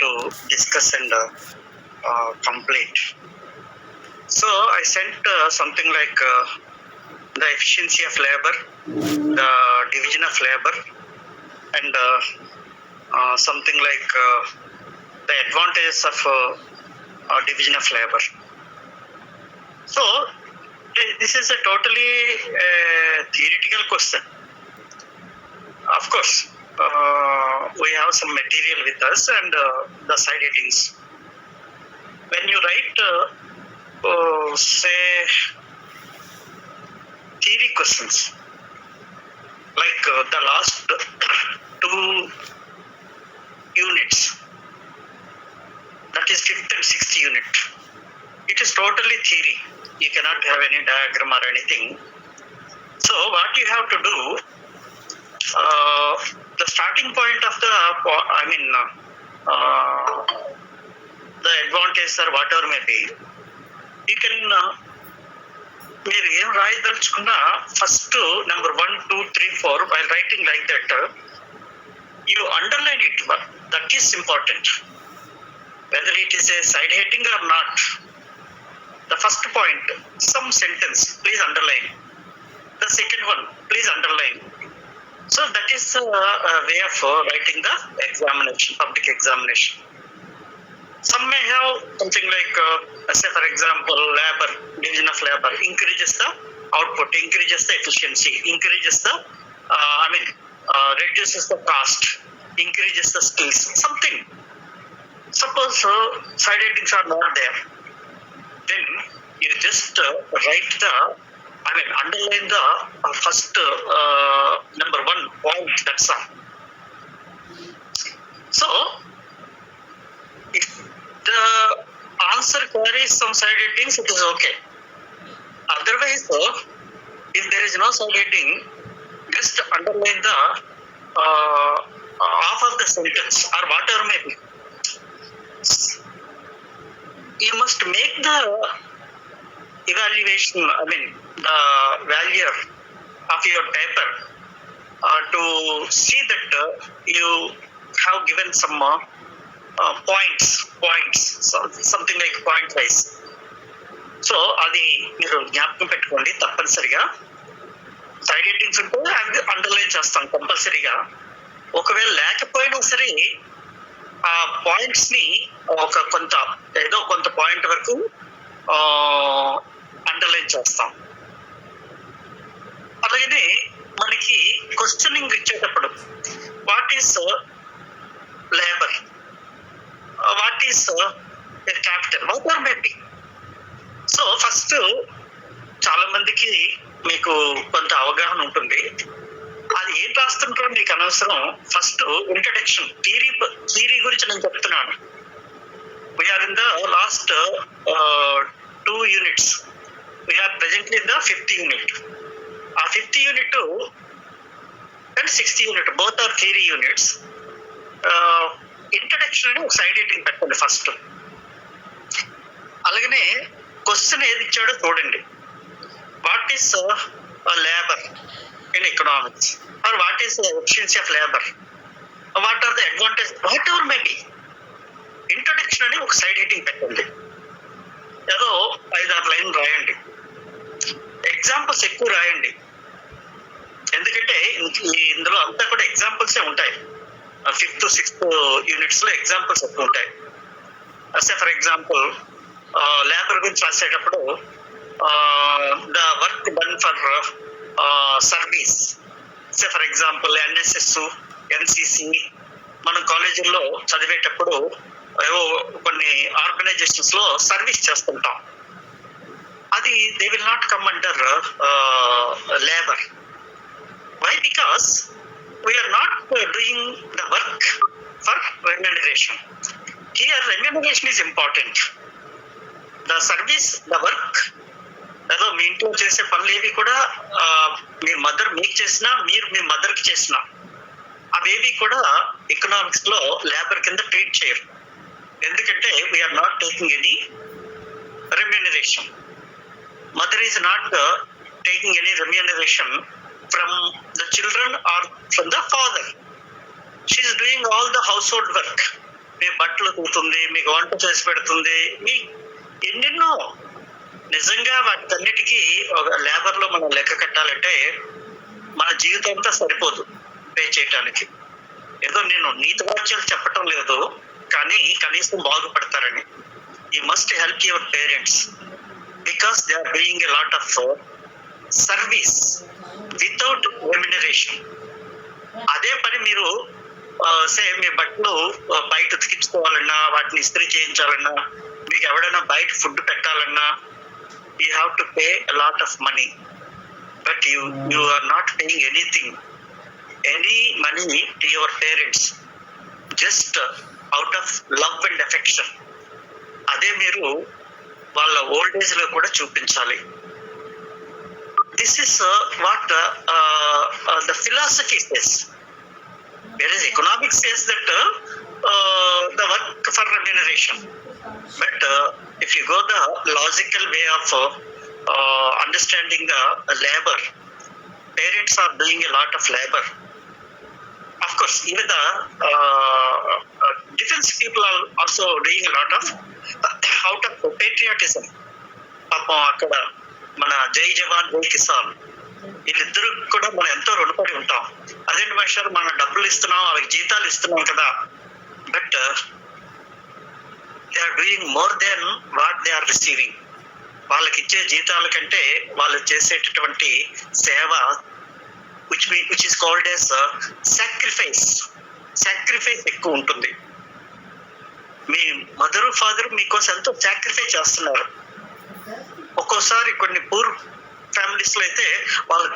to discuss and complete. So I sent something like the efficiency of labor, the division of labor, and something like the advantages of division of labor. So this is a totally theoretical question. Of course, we have some material with us and the side headings. When you write, say, theory questions, like the last 2 units, that is 5th and 6th unit, it is totally theory. You cannot have any diagram or anything. So what you have to do, the starting point of the, the advantage or whatever may be, you can, మీరు ఏం రాయదలుచుకున్నా first number 1, 2, 3, 4 while writing like that, you underline it. That is important. Whether it is a side heading or not, the first point, some sentence, please underline. The second one, please underline. So that is a way of writing the examination, public examination. Some may have something like, say for example, labor, division of labor, increases the output, increases the efficiency, increases the, reduces the cost, increases the skills, something. Suppose side headings are not there, then you just write the, underline the first number 1 point, that's all. So, if the answer carries some side headings, it is okay. Otherwise, if there is no side heading, just underline the half of the sentence or whatever may be. You must make the evaluation, the value of your paper to see that you have given some points, so something like point wise. So అది మీరు జ్ఞాపకం పెట్టుకోండి తప్పనిసరిగా. Side headings ఉంటే అది underline చేస్తాం కంపల్సరీగా. ఒకవేళ లేకపోయినా సరే ఆ పాయింట్స్ ని కొంత పాయింట్ వరకు అండర్లైన్ చేస్తాం. అలాగనే మనకి క్వశ్చనింగ్ ఇచ్చేటప్పుడు what is labour, what is capital, what or maybe. So first చాలా మందికి మీకు కొంత అవగాహన ఉంటుంది, అది ఏం రాస్తుంటారో మీకు అనవసరం. ఫస్ట్ ఇంట్రడక్షన్, థియరీ గురించి నేను చెప్తున్నాను. We are in the last 2 units. We are presently in the 5th unit. ఆ 5th unit and 6th unit, both are theory units. Introduction అని ఒక సైడ్ హెడ్డింగ్ పెట్టండి ఫస్ట్. అలాగనే క్వశ్చన్ ఏది ఇచ్చాడో చూడండి. What is labour in economics, or what is efficiency of labour, what are the advantage, whatever may be. Introduction అని ఒక side heading పెట్టండి. ఏదో 5-6 లైన్లు రాయండి. ఎగ్జాంపుల్స్ ఎక్కువ రాయండి, ఎందుకంటే ఇందులో అంతా కూడా ఎగ్జాంపుల్సే ఉంటాయి. 5th, 6th units లో ఎగ్జాంపుల్స్ ఎక్కువ ఉంటాయి. అసే ఫర్ ఎగ్జాంపుల్ లేబర్ గురించి రాసేటప్పుడు the work done for service, say for example NSS, NCC. మనం కాలేజీల్లో చదివేటప్పుడు ఏవో కొన్ని ఆర్గనైజేషన్స్ లో సర్వీస్ చేస్తుంటాం. అది they will not come under labour. Why? Because we are not doing the work for remuneration. Here remuneration is important. The service, the work, ఏదో మీ ఇంట్లో చేసే పనులు ఏవి కూడా మీ మదర్ మీకు చేసినా, మీరు మీ మదర్కి చేసినా, అవేవి కూడా ఎకనామిక్స్ లో లేబర్ కింద ట్రీట్ చేయరు. ఎందుకంటే we are not taking any remuneration. Mother is not taking any remuneration from the children or from the father. She is doing all the household work. మీ బట్టలు కుడుతుంది, మీకు వంట చేసి పెడుతుంది, మీ ఎన్నెన్నో. నిజంగా వాటన్నిటికీ ఒక లేబర్ లో మనం లెక్క కట్టాలంటే మన జీవితం అంతా సరిపోదు పే చేయటానికి. ఏదో నేను నీతి వాక్యాలు చెప్పటం లేదు, కానీ కనీసం బాగుపడతారని. You must help your parents because they are doing a lot of service without remuneration. అదే పని మీరు మీ బట్టలు బయట ఉతికించుకోవాలన్నా, వాటిని ఇస్త్రీ చేయించాలన్నా, మీకు ఎవడైనా బయట ఫుడ్ పెట్టాలన్నా, you have to pay lot of money. But you are not paying any money to your parents, just out of love and affection. అదే మీరు వాళ్ళ ఓల్డ్ ఏజ్ లో కూడా చూపించాలి. This is what the philosophy says. Whereas economics says that the work for remuneration. But if you go the logical way of understanding the labor, parents are doing a lot of labor. Of course, even the defense people are also doing a lot of out of patriotism. అక్కడ మన జై జవాన్ జై కిసాన్ వీళ్ళిద్దరు కూడా మనం ఎంతో రుణపడి ఉంటాం. అదేంటి మనుషులు మనం డబ్బులు ఇస్తున్నాం, వాళ్ళకి జీతాలు ఇస్తున్నాం కదా, but they are doing more than what they are receiving. వాళ్ళకి ఇచ్చే జీతాల కంటే వాళ్ళు చేసేటటువంటి సేవ which is called as sacrifice ఎక్కువ ఉంటుంది. మీ మదర్ ఫాదర్ మీకోసం ఎంతో సాక్రిఫైస్ చేస్తున్నారు. ఒక్కోసారి కొన్ని పూర్ ఫ్యామిలీస్ లో అయితే వాళ్ళు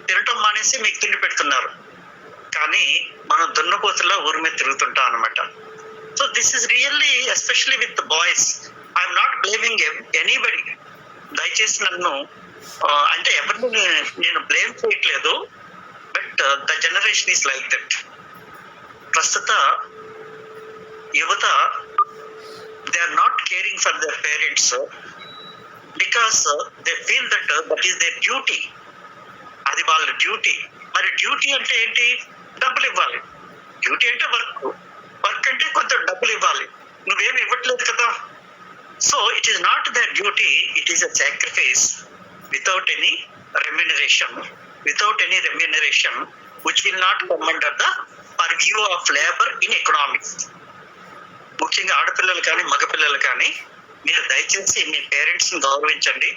తినటం మానేసి మీకు తిండి పెడుతున్నారు, కానీ మనం దున్నపోతుల్లో ఊరి మీద తిరుగుతుంటాం అనమాట. So this is really especially with boys. I'm not blaming anybody. దయచేసి నన్ను అంటే ఎవరిని నేను బ్లేమ్ చేయట్లేదు, but the generation is like that. ప్రస్తుత యువత they are not caring for their parents because they feel that that is their duty. అది వాళ్ళ డ్యూటీ. మరి డ్యూటీ అంటే ఏంటి? డబ్బులు ఇవ్వాలి. డ్యూటీ అంటే వర్క్ అంటే కొంత డబ్బులు ఇవ్వాలి. నువ్వేమి ఇవ్వట్లేదు కదా. So it is not their duty, it is a sacrifice without any remuneration which will not come under the purview of labor in economics. ముఖ్యంగా ఆడపిల్లలు కానీ మగపిల్లలు కానీ మీరు దయచేసి మీ పేరెంట్స్ ని గౌరవించండి.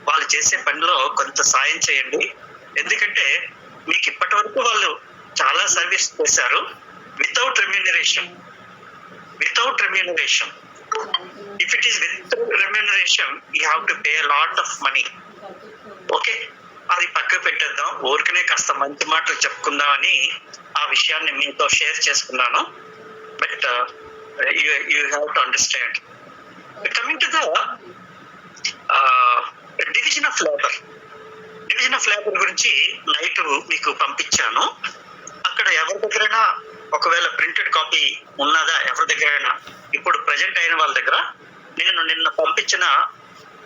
వాళ్ళు చేసే పనిలో కొంత సాయం చేయండి. ఎందుకంటే మీకు ఇప్పటి వరకు వాళ్ళు చాలా సర్వీస్ చేశారు without remuneration. If it is with remuneration you have to pay lot of money. Okay, అది పక్కకు పెట్టేద్దాం. ఊరికనే కాస్త మంచి మాటలు చెప్పుకుందామని ఆ విషయాన్ని మీతో షేర్ చేసుకున్నాను. But you have to understand. Coming to the division of labour గురించి నైట్ మీకు పంపించాను. అక్కడ ఎవరి దగ్గరైనా ఒకవేళ ప్రింటెడ్ కాపీ ఉన్నదా, ఎవరి దగ్గరైనా ఇప్పుడు ప్రజెంట్ అయిన వాళ్ళ దగ్గర నేను నిన్న పంపించిన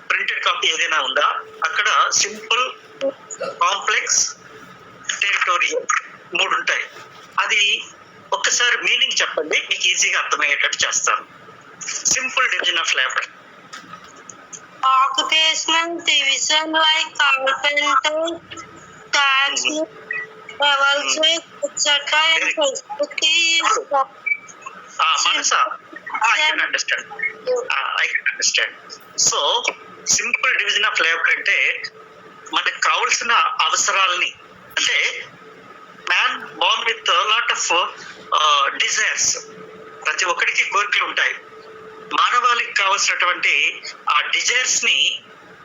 ప్రింటెడ్ కాపీ ఏదైనా ఉందా? అక్కడ సింపుల్, కాంప్లెక్స్, టెరిటోరియల్ 3 ఉంటాయి. అది ఒక్కసారి మీనింగ్ చెప్పండి, మీకు ఈజీగా అర్థమయ్యేటట్టు చేస్తాను. Simple division of labour. Occupational division like carpenter, taxman, revolver, etc. and facility is Manasa, I can understand. So, simple division of labour అంటే మనకు కావలసిన అవసరాలని, అంటే man born with lot of desires. ప్రతి ఒక్కడికి కోరికలు ఉంటాయి. మానవాళికి కావాల్సినటువంటి ఆ డిజైర్స్ ని,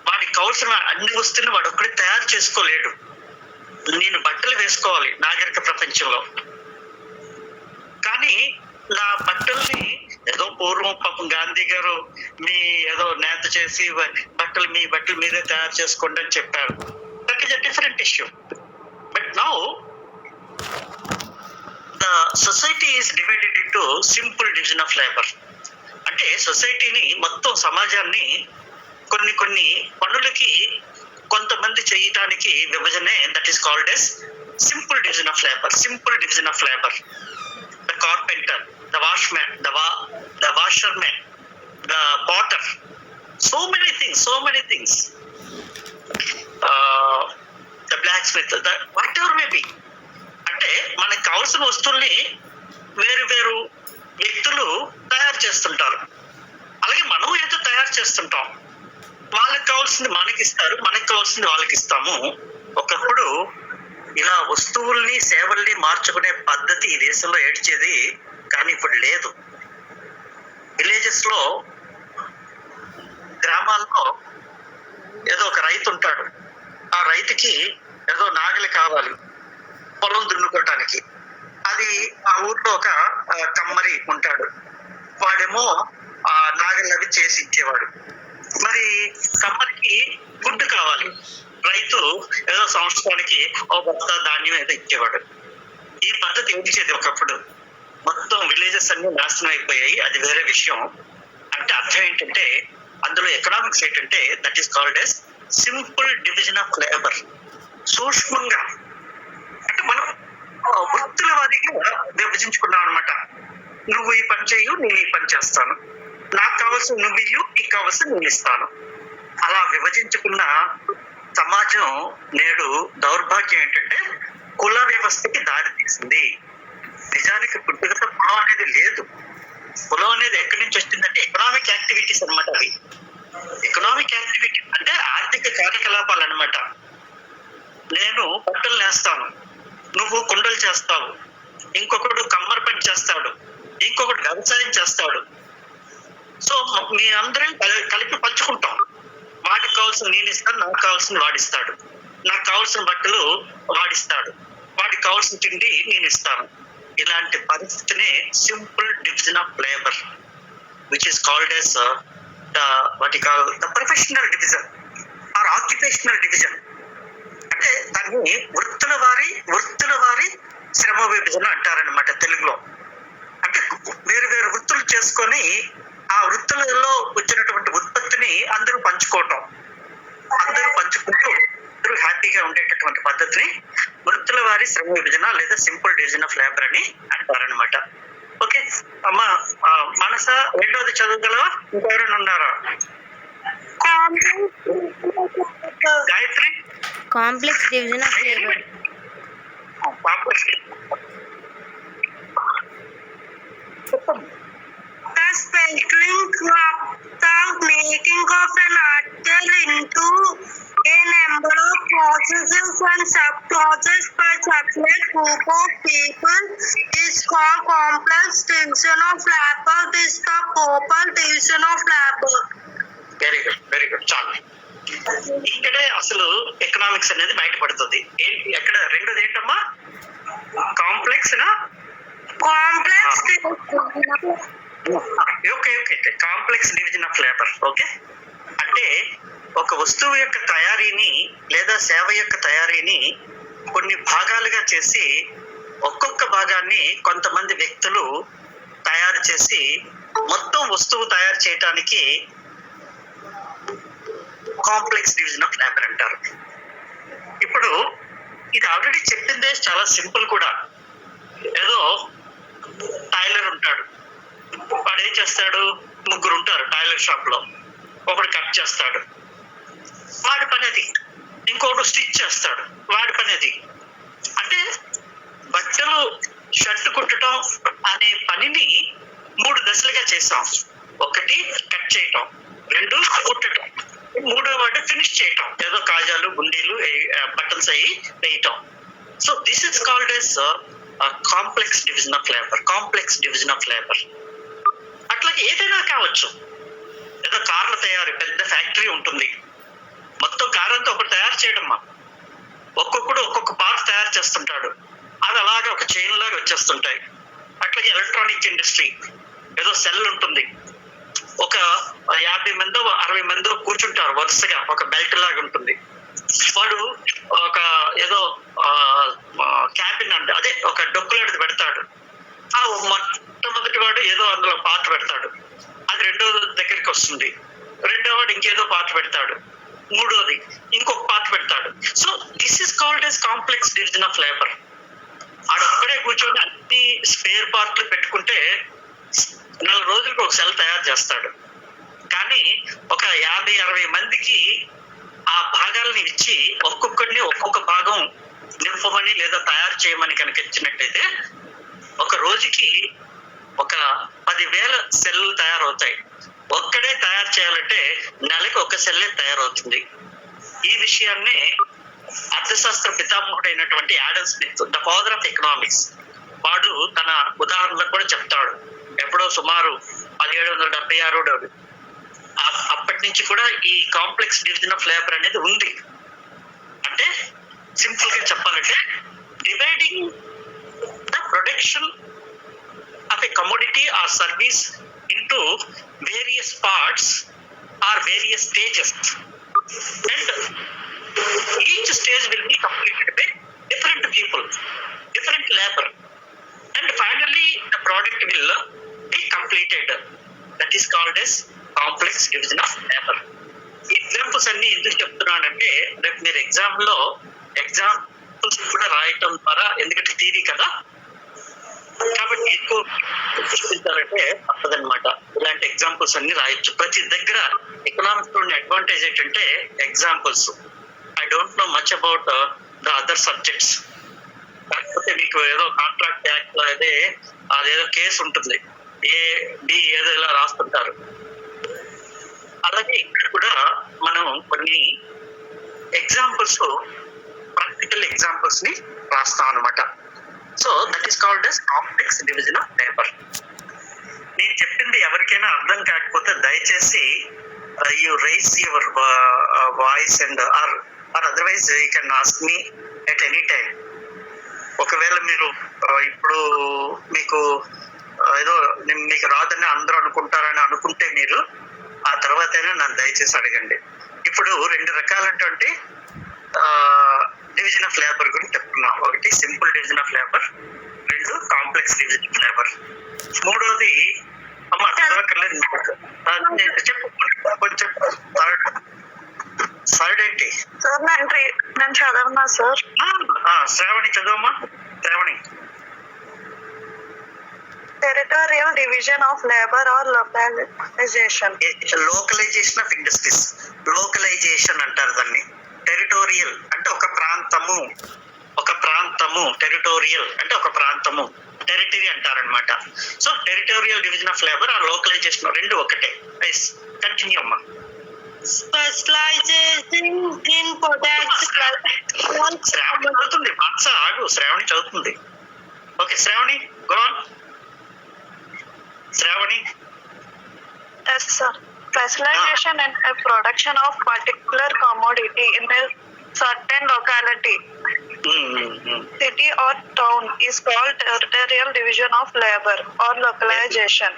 వాడికి కావాల్సిన అన్ని వస్తువుని వాడు ఒక్కడే తయారు చేసుకోలేడు. నేను బట్టలు వేసుకోవాలి నాగరిక ప్రపంచంలో, కానీ నా బట్టల్ని ఏదో పూర్వం పాపం గాంధీ గారు మీ ఏదో నేత చేసి మీ బట్టలు మీరే తయారు చేసుకోండి అని చెప్పారు. That is a different issue. But now the society is divided into simple division of labour. అంటే సొసైటీని మొత్తం సమాజాన్ని కొన్ని పనులకి కొంతమంది చేయటానికి విభజనే that is called as simple division of labour. The carpenter, the washman, the washerman, the potter. So many things. The blacksmith, the whatever may be. అంటే మనకు కావాల్సిన వస్తువుల్ని వేరు వేరు వ్యక్తులు తయారు చేస్తుంటారు. అలాగే మనం ఏదో తయారు చేస్తుంటాం. వాళ్ళకి కావాల్సింది మనకి ఇస్తారు, మనకి కావాల్సింది వాళ్ళకి ఇస్తాము. ఒకప్పుడు ఇలా వస్తువుల్ని సేవల్ని మార్చుకునే పద్ధతి ఈ దేశంలో ఏడ్చేది, కానీ ఇప్పుడు లేదు. విలేజెస్ లో, గ్రామాల్లో ఏదో ఒక రైతు ఉంటాడు. ఆ రైతుకి ఏదో నాగలి కావాలి పొలం దున్నుకోవటానికి. అది ఆ ఊర్లో ఒక కమ్మరి ఉంటాడు. వాడేమో ఆ నాగలి అవి చేసి ఇచ్చేవాడు. మరి కమ్మరికి ఫుడ్ కావాలి. రైతు ఏదో సంవత్సరానికి ఓ బస్తా ధాన్యం ఏదో ఇచ్చేవాడు. ఈ పద్ధతి ఇచ్చేది ఒకప్పుడు. మొత్తం విలేజెస్ అన్ని నాశనం అయిపోయాయి, అది వేరే విషయం. అంటే అర్థం ఏంటంటే, అందులో ఎకనామిక్స్ ఏంటంటే, that is called as simple division of labour. సూక్ష్మంగా అంటే మనం వృత్తుల వారీగా విభజించుకున్నాం అనమాట. నువ్వు ఈ పని చేయు, నేను ఈ పని చేస్తాను. నాకు కావాల్సిన నువ్వు ఇయ్యు, నీకు కావాల్సిన నేను ఇస్తాను. అలా విభజించుకున్న సమాజం నేడు దౌర్భాగ్యం ఏంటంటే కుల వ్యవస్థకి దారి తీసింది. నిజానికి పుట్టుకతో కులం అనేది లేదు. కులం అనేది ఎక్కడి నుంచి వచ్చిందంటే ఎకనామిక్ యాక్టివిటీస్ అనమాట. అవి ఎకనామిక్ యాక్టివిటీ అంటే ఆర్థిక కార్యకలాపాలు అనమాట. నేను బట్టలు నేస్తాను, నువ్వు కుండలు చేస్తావు, ఇంకొకడు కమ్మరి పని చేస్తాడు, ఇంకొకటి వ్యవసాయం చేస్తాడు. సో మీ అందరం కలిపి పంచుకుంటాం. వాడికి కావాల్సిన నేను ఇస్తాను, నాకు కావాల్సిన వాడిస్తాడు, నాకు కావాల్సిన బట్టలు వాడిస్తాడు, వాడికి కావాల్సిన తిండి నేను ఇస్తాను. ఇలాంటి పరిస్థితిని simple division of labour, which is called as the professional division or occupational division. అంటే దాన్ని వృత్తుల వారి శ్రమ విభజన అంటారనమాట తెలుగులో. అంటే వేరు వేరు వృత్తులు చేసుకొని ఆ వృత్తులలో వచ్చినటువంటి ఉత్పత్తిని అందరూ పంచుకుంటూ అందరూ హ్యాపీగా ఉండేటటువంటి పద్ధతిని వృత్తుల వారి శ్రమ విభజన లేదా సింపుల్ డివిజన్ ఆఫ్ లేబర్ అని అంటారనమాట. ఓకే అమ్మా, మనస రెండోది చదవగలవా? ఇంకెవరైనా ఉన్నారా? Gayatri, complex division of labour. The spectrum of the making of an article into a number of processes and sub-processes per separate group of people is called complex division of labor. This is the proper division of labor. Very good చాలు. ఇక్కడే అసలు economics అనేది బయటపడుతుంది. ఎక్కడ రెండోది ఏంటమ్మా? Complex complex division of labour. Okay, అంటే ఒక వస్తువు యొక్క తయారీని లేదా సేవ యొక్క తయారీని కొన్ని భాగాలుగా చేసి ఒక్కొక్క భాగాన్ని కొంతమంది వ్యక్తులు తయారు చేసి మొత్తం వస్తువు తయారు చేయడానికి కాంప్లెక్స్ డివిజన్ ఆఫ్ లేబర్ అంటారు. ఇప్పుడు ఇది ఆల్రెడీ చెప్పిందే చాలా సింపుల్ కూడా. ఏదో టైలర్ ఉంటాడు, వాడు ఏం చేస్తాడు? ముగ్గురు ఉంటారు టైలర్ షాప్ లో. ఒకడు కట్ చేస్తాడు, వాడి పని అది. ఇంకొకడు స్టిచ్ చేస్తాడు, వాడి పని అది. అంటే బట్టలు షర్ట్ కుట్టడం అనే పనిని 3 దశలుగా చేసాం. ఒకటి కట్ చేయటం, 2 కుట్టడం, 3వ వాటి ఫినిష్ చేయటం, ఏదో కాజాలు గుండీలు బటన్స్ అయ్యి వేయటం. So this is called as complex division of labour. అట్లాగే ఏదైనా కావచ్చు. ఏదో కార్ల తయారీ పెద్ద ఫ్యాక్టరీ ఉంటుంది, మొత్తం కార్ అంతా ఒకటి తయారు చేయడమ్మా. ఒక్కొక్కడు ఒక్కొక్క పార్ట్ తయారు చేస్తుంటాడు, అది అలాగే ఒక చైన్ లాగా వచ్చేస్తుంటాయి. అట్లాగే ఎలక్ట్రానిక్ ఇండస్ట్రీ, ఏదో సెల్ ఉంటుంది, ఒక 50 మందో 60 మందో కూర్చుంటారు వరుసగా, ఒక బెల్ట్ లాగా ఉంటుంది. వాడు ఒక ఏదో క్యాబిన్ అంటే అదే ఒక డొక్కులాంటిది పెడతాడు. ఆ మొట్టమొదటి వాడు ఏదో అందులో పార్ట్ పెడతాడు, అది రెండో దగ్గరికి వస్తుంది. రెండో వాడు ఇంకేదో పార్ట్ పెడతాడు, మూడోది ఇంకొక పార్ట్ పెడతాడు. So this is called as complex division of labour. ఆడొక్కడే కూర్చొని అన్ని స్పేర్ పార్ట్లు పెట్టుకుంటే 4 రోజులకు ఒక సెల్ తయారు చేస్తాడు. కానీ ఒక 50-60 మందికి ఆ భాగాలను ఇచ్చి ఒక్కొక్కరిని ఒక్కొక్క భాగం నింపమని లేదా తయారు చేయమని కనుక ఇచ్చినట్టయితే ఒక రోజుకి ఒక 10,000 సెల్లు తయారవుతాయి. ఒక్కడే తయారు చేయాలంటే నెలకు ఒక సెల్లే తయారవుతుంది. ఈ విషయాన్ని అర్థశాస్త్ర పితామహుడైనటువంటి Adam Smith, the father of economics, వాడు తన ఉదాహరణలో కూడా చెప్తాడు. ఎప్పుడో సుమారు 1776 అప్పటి నుంచి కూడా ఈ కాంప్లెక్స్ డివిజన్ ఆఫ్ లేబర్ అనేది ఉంది. అంటే సింపుల్ గా చెప్పాలంటే dividing the production of a commodity or service into various parts or various stages, and each stage will be completed by different people, different labour, and finally the product will be completed. That is called as complex division of labor. Examples అన్ని ఎందుకు చెప్తున్నానంటే రేపు మీరు examples కూడా రాయటం ద్వారా, ఎందుకంటే theory కదా కాబట్టి ఎక్కువ చూపించాలంటే తప్పదనమాట. ఇలాంటి ఎగ్జాంపుల్స్ అన్ని రాయొచ్చు. ప్రతి దగ్గర ఎకనామిక్స్ లో అడ్వాంటేజ్ ఏంటంటే examples. I don't know much about the other subjects. కాకపోతే మీకు ఏదో కాంట్రాక్ట్ యాక్ట్ లో అదేదో కేసు ఉంటుంది, బి ఏదో ఇలా రాస్తుంటారు. అలాగే ఇక్కడ కూడా మనం కొన్ని ఎగ్జాంపుల్స్, ప్రాక్టికల్ ఎగ్జాంపుల్స్ ని రాస్తాం అనమాట. So that is called as complex division of labour. నేను చెప్పింది ఎవరికైనా అర్థం కాకపోతే దయచేసి you rise your voice and or otherwise you can ask me at any time. ఒకవేళ మీరు ఇప్పుడు మీకు ఏదో మీకు రాదని అందరూ అనుకుంటారని అనుకుంటే మీరు ఆ తర్వాత నన్ను దయచేసి అడగండి. ఇప్పుడు 2 రకాలైనటువంటి డివిజన్ ఆఫ్ లేబర్ గురించి చెప్తున్నాం. ఒకటి simple division of labour, 2 complex division of labour. మూడోది అమ్మ చదవక్కర్లేదు, చెప్పు కొంచెం. థర్డ్ ఏంటి సార్? నేను చదవనా సార్? శ్రావణి చదవమ్మా. Shravani. Territorial division of labour or localisation. Localisation of industries, localisation అంటారు దాన్ని. టెరిటోరియల్ అంటే ఒక ప్రాంతము, టెరిటోరియల్ అంటే ఒక ప్రాంతము, టెరిటరీ అంటారనమాట. So territorial division of labour ఆ లోకలైజేషన్ 2 ఒకటే. కంటిన్యూ అమ్మా. Specializing in శ్రావణి చదువుతుంది. ఆగు, శ్రావణి చదువుతుంది. Okay Shravani, go on. Shravani. Yes, sir. Specialization in a production of particular commodity in a certain locality, city or town is called territorial division of labor or localization.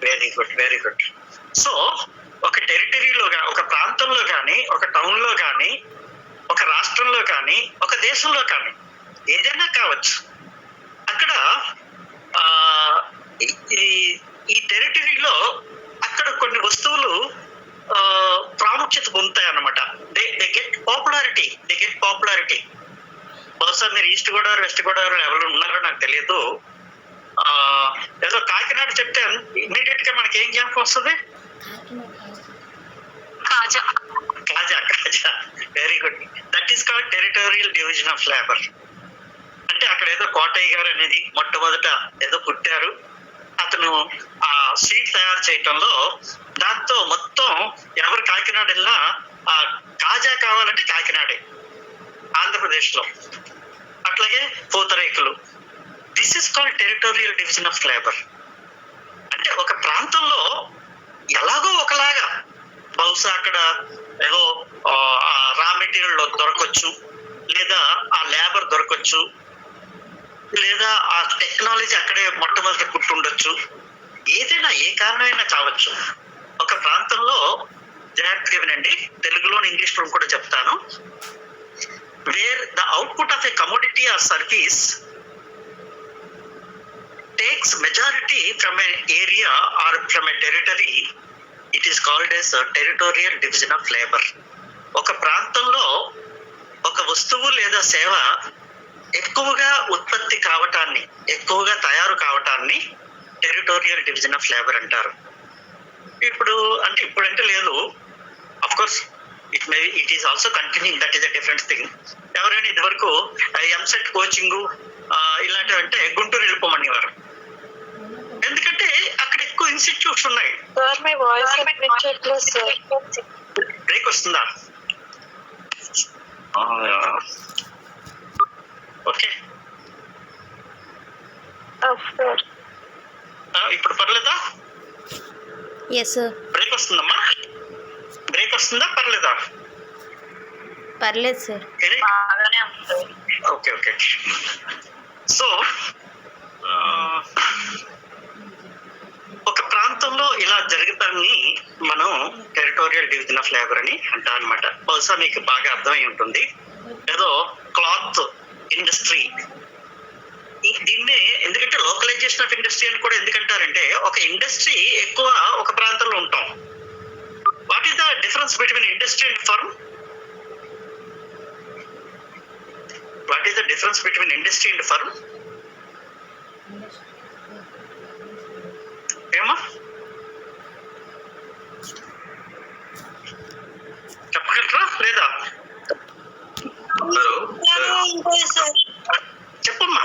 Very good, very good. So ఒక టెరిటరీలో, ఒక ప్రాంతంలో కానీ, ఒక town లో కానీ, ఒక రాష్ట్రంలో కానీ, ఒక దేశంలో కానీ, ఏదైనా కావచ్చు, అక్కడ ఈ టెరిటరీలో అక్కడ కొన్ని వస్తువులు ప్రాముఖ్యత పొందుతాయి అన్నమాట. They get popularity. బహుశా మీరు ఈస్ట్ గోదావరి, వెస్ట్ గోదావరి ఎవరు ఉన్నారో నాకు తెలియదు. ఏదో కాకినాడ చెప్తే ఇమీడియట్ గా మనకి ఏం జ్ఞాపకం వస్తుంది? Kaja. Very good. That is called territorial division of labour. అంటే అక్కడ ఏదో కోటయ్య గారు అనేది మొట్టమొదట ఏదో పుట్టారు. అతను ఆ స్వీట్ తయారు చేయటంలో దాంతో మొత్తం ఎవరు కాకినాడ వెళ్ళినా ఆ కాజా కావాలంటే కాకినాడే, ఆంధ్రప్రదేశ్ లో. అట్లాగే పూతరేకులు. This is called territorial division of labour. అంటే ఒక ప్రాంతంలో ఎలాగో ఒకలాగా, బహుశా అక్కడ ఏదో రా మెటీరియల్ దొరకచ్చు, లేదా ఆ లేబర్ దొరకచ్చు, లేదా ఆ టెక్నాలజీ అక్కడే మొట్టమొదటి పుట్టుండొచ్చు. ఏదైనా, ఏ కారణమైనా కావచ్చు. ఒక ప్రాంతంలో జాగ్రత్తగా వినండి, తెలుగులోని ఇంగ్లీష్ లో కూడా చెప్తాను. Wear the output of a commodity or service takes majority from an area or from a territory, it is called as a territorial division of labor. ఒక ప్రాంతంలో ఒక వస్తువు లేదా సేవ ఎక్కువగా ఉత్పత్తి కావటాన్ని, ఎక్కువగా తయారు కావటాన్ని టెరిటోరియల్ డివిజన్ ఆఫ్ లేబర్ అంటారు. ఇప్పుడు అంటే ఇప్పుడంటే లేదు, of course it is also continuing, that is a different thing. ఎవరైనా ఇదివరకు ఎంసెట్ కోచింగ్ ఇలాంటివి అంటే గుంటూరు వెళ్ళిపోమనేవారు, ఎందుకంటే అక్కడ ఎక్కువ ఇన్స్టిట్యూట్స్ ఉన్నాయి. సార్ మీ వాయిస్ వినిపించట్లేదు సార్. బ్రేక్ వస్తుందా? ఓకే, సార్ ఇప్పుడు పర్లేదా? Yes sir. బ్రేక్ వస్తుందమ్మా? బ్రేక్ వస్తుందా పర్లేదా? పర్లేదు సార్. బాగానే ఉంది. Okay okay. సో ఒక ప్రాంతంలో ఇలా జరుగుతాన్ని మనం టెరిటోరియల్ డివిజన్ ఆఫ్ లేబర్ అని అంటాం అనమాట. బహుశా మీకు బాగా అర్థమై ఉంటుంది. ఏదో క్లాత్ ఇండస్ట్రీ, దీన్నే ఎందుకంటే లోకలైజేషన్ ఆఫ్ ఇండస్ట్రీ అని కూడా ఎందుకంటారంటే ఒక ఇండస్ట్రీ ఎక్కువ ఒక ప్రాంతంలో ఉంటాం. What is the difference between industry and firm? What is the difference between industry and firm? ఏమా చెప్పగలరా లేదా? చెప్పమ్మా.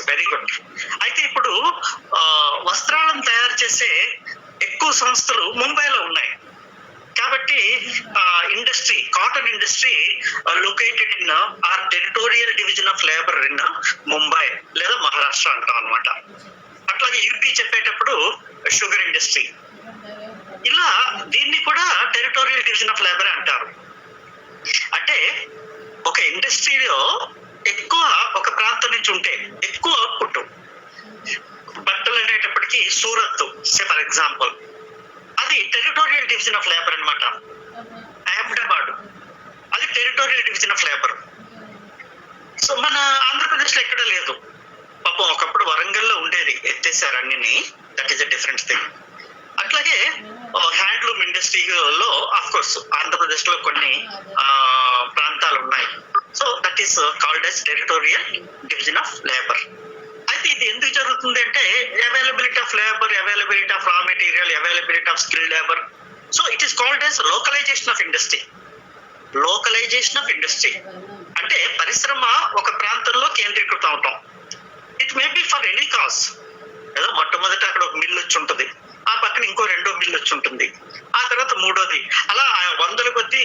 Very good. అయితే ఇప్పుడు వస్త్రాలను తయారు చేసే ఎక్కువ సంస్థలు ముంబైలో ఉన్నాయి. కాబట్టి industry, cotton industry located in or territorial division of labour in Mumbai లేదా మహారాష్ట్ర అంటాం అనమాట. అట్లాగే యూపీ చెప్పేటప్పుడు షుగర్ ఇండస్ట్రీ, ఇలా దీన్ని కూడా టెరిటోరియల్ డివిజన్ ఆఫ్ లేబర్ అంటారు. అంటే ఒక ఇండస్ట్రీలో ఎక్కువ ఒక ప్రాంతం నుంచి ఉంటే ఎక్కువ అవుట్పుట్. బట్టలు అనేటప్పటికీ సూరత్ ఫర్ ఎగ్జాంపుల్, అది టెరిటోరియల్ డివిజన్ ఆఫ్ లేబర్ అనమాట. అహ్మదాబాద్ అది territorial division of labour. So మన ఆంధ్రప్రదేశ్ లో ఎక్కడ లేదు పాపం. ఒకప్పుడు వరంగల్లో ఉండేది, ఎత్తేసారు అన్నిని. That is a different thing. అట్లాగే హ్యాండ్లూమ్ ఇండస్ట్రీలో ఆఫ్ కోర్స్ ఆంధ్రప్రదేశ్ లో కొన్ని ప్రాంతాలు ఉన్నాయి. So that is called as territorial division of labour. అయితే ఇది ఎందుకు జరుగుతుంది అంటే availability of labour, availability of raw material, availability of skill labour. So it is called as localisation of industry. Localisation of industry అంటే పరిశ్రమ ఒక ప్రాంతంలో కేంద్రీకృతం అవటం. It may be for any cause. ఏదో మొట్టమొదటి అక్కడ ఒక మిల్లు వచ్చి ఉంటుంది, ఆ పక్కన ఇంకో రెండో మిల్లు వచ్చి ఉంటుంది, ఆ తర్వాత మూడోది, అలా వందల కొద్ది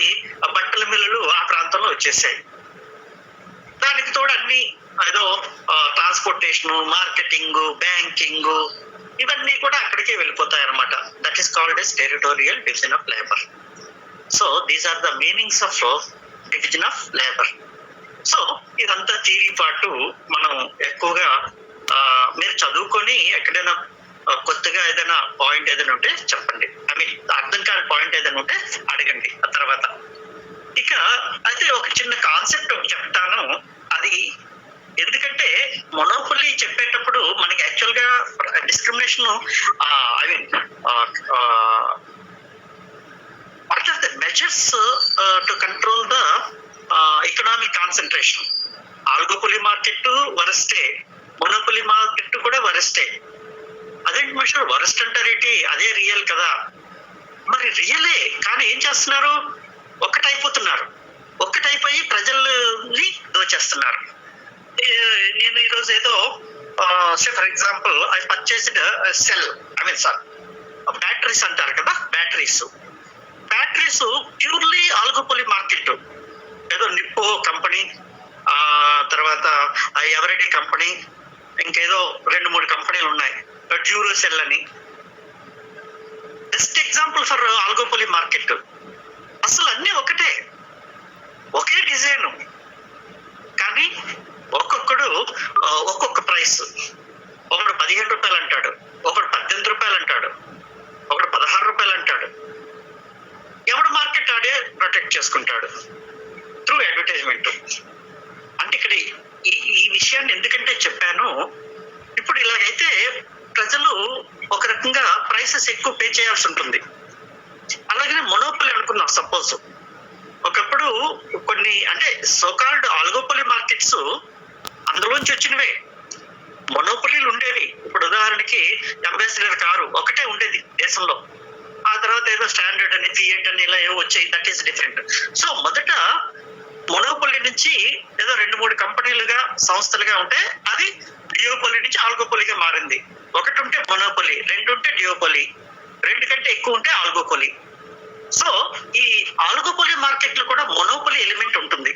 బట్టల మిల్లులు ఆ ప్రాంతంలో వచ్చేసాయి. దానికి తోడు అన్ని ఏదో ట్రాన్స్పోర్టేషన్, మార్కెటింగ్, బ్యాంకింగ్ ఇవన్నీ కూడా అక్కడికే వెళ్ళిపోతాయి అనమాట. That is called as territorial division of labour. So these are the meanings of division of labour. So ఇదంతా థియరీ పాటు మనం ఎక్కువగా మీరు చదువుకొని ఎక్కడైనా కొత్తగా ఏదైనా పాయింట్ ఏదైనా ఉంటే చెప్పండి. ఐ మీన్ అర్థం కాని పాయింట్ ఏదైనా ఉంటే అడగండి ఆ తర్వాత. ఇక అయితే ఒక చిన్న కాన్సెప్ట్ చెప్తాను. అది ఎందుకంటే మొనోపొలీ చెప్పేటప్పుడు మనకి యాక్చువల్ గా discrimination I mean what are the measures to control the economic concentration. Oligopoly market వరస్టే, మొనోపొలీ మార్కెట్ కూడా వరస్టే. అదేంటి మనుషులు వరస్ట్ అంటారేంటి? అదే రియల్ కదా. మరి రియలే, కానీ ఏం చేస్తున్నారు? ఒక్కటైపోతున్నారు. ఒక్కటైపోయి ప్రజల్ని దోచేస్తున్నారు. నేను ఈరోజు ఏదో for example I purchased cell, I mean sir batteries అంటారు కదా, బ్యాటరీస్ ప్యూర్లీ ఆల్గోపొలీ మార్కెట్. ఏదో నిప్పో కంపెనీ, తర్వాత ఎవరెడీ కంపెనీ, ఇంకేదో 2-3 కంపెనీలు ఉన్నాయి, డ్యూరోసెల్ అని. Best example for oligopoly market. అసలు అన్నీ ఒకటే, ఒకే డిజైన్, కానీ ఒక్కొక్కడు ఒక్కొక్క ప్రైస్. ఒకడు 15 రూపాయలు అంటాడు, ఒకడు 18 రూపాయలు అంటాడు, ఒకడు 16 రూపాయలు అంటాడు. ఎవడు మార్కెట్ ఆడే ప్రొటెక్ట్ చేసుకుంటాడు త్రూ అడ్వర్టైజ్మెంట్. అంటే ఇక్కడ ఈ విషయాన్ని ఎందుకంటే చెప్పాను, ఇప్పుడు ఇలాగైతే ప్రజలు ఒక రకంగా ప్రైసెస్ ఎక్కువ పే చేయాల్సి ఉంటుంది. అలాగే మొనోపొలీ అనుకున్నాం సపోజ్. ఒకప్పుడు కొన్ని అంటే సోకాల్డ్ ఆల్గోపొలీ మార్కెట్స్ అందులోంచి వచ్చినవే. మొనోపొలీలు ఉండేవి. ఇప్పుడు ఉదాహరణకి అంబాసిడర్ కారు ఒకటే ఉండేది దేశంలో. ఆ తర్వాత ఏదో స్టాండర్డ్ అని, ఫియట్ అని ఇలా ఏవో వచ్చాయి. That is different. సో మొదట మొనోపొలీ నుంచి ఏదో 2-3 కంపెనీలుగా, సంస్థలుగా ఉంటే అది డియోపొలీ నుంచి ఆల్గోపొలీగా మారింది. ఒకటి ఉంటే మొనోపొలీ, 2 ఉంటే డియోపొలీ, 2 కంటే ఎక్కువ ఉంటే ఆల్గోపొలీ. సో ఈ ఆల్గోపొలీ మార్కెట్ లో కూడా మొనోపొలీ ఎలిమెంట్ ఉంటుంది.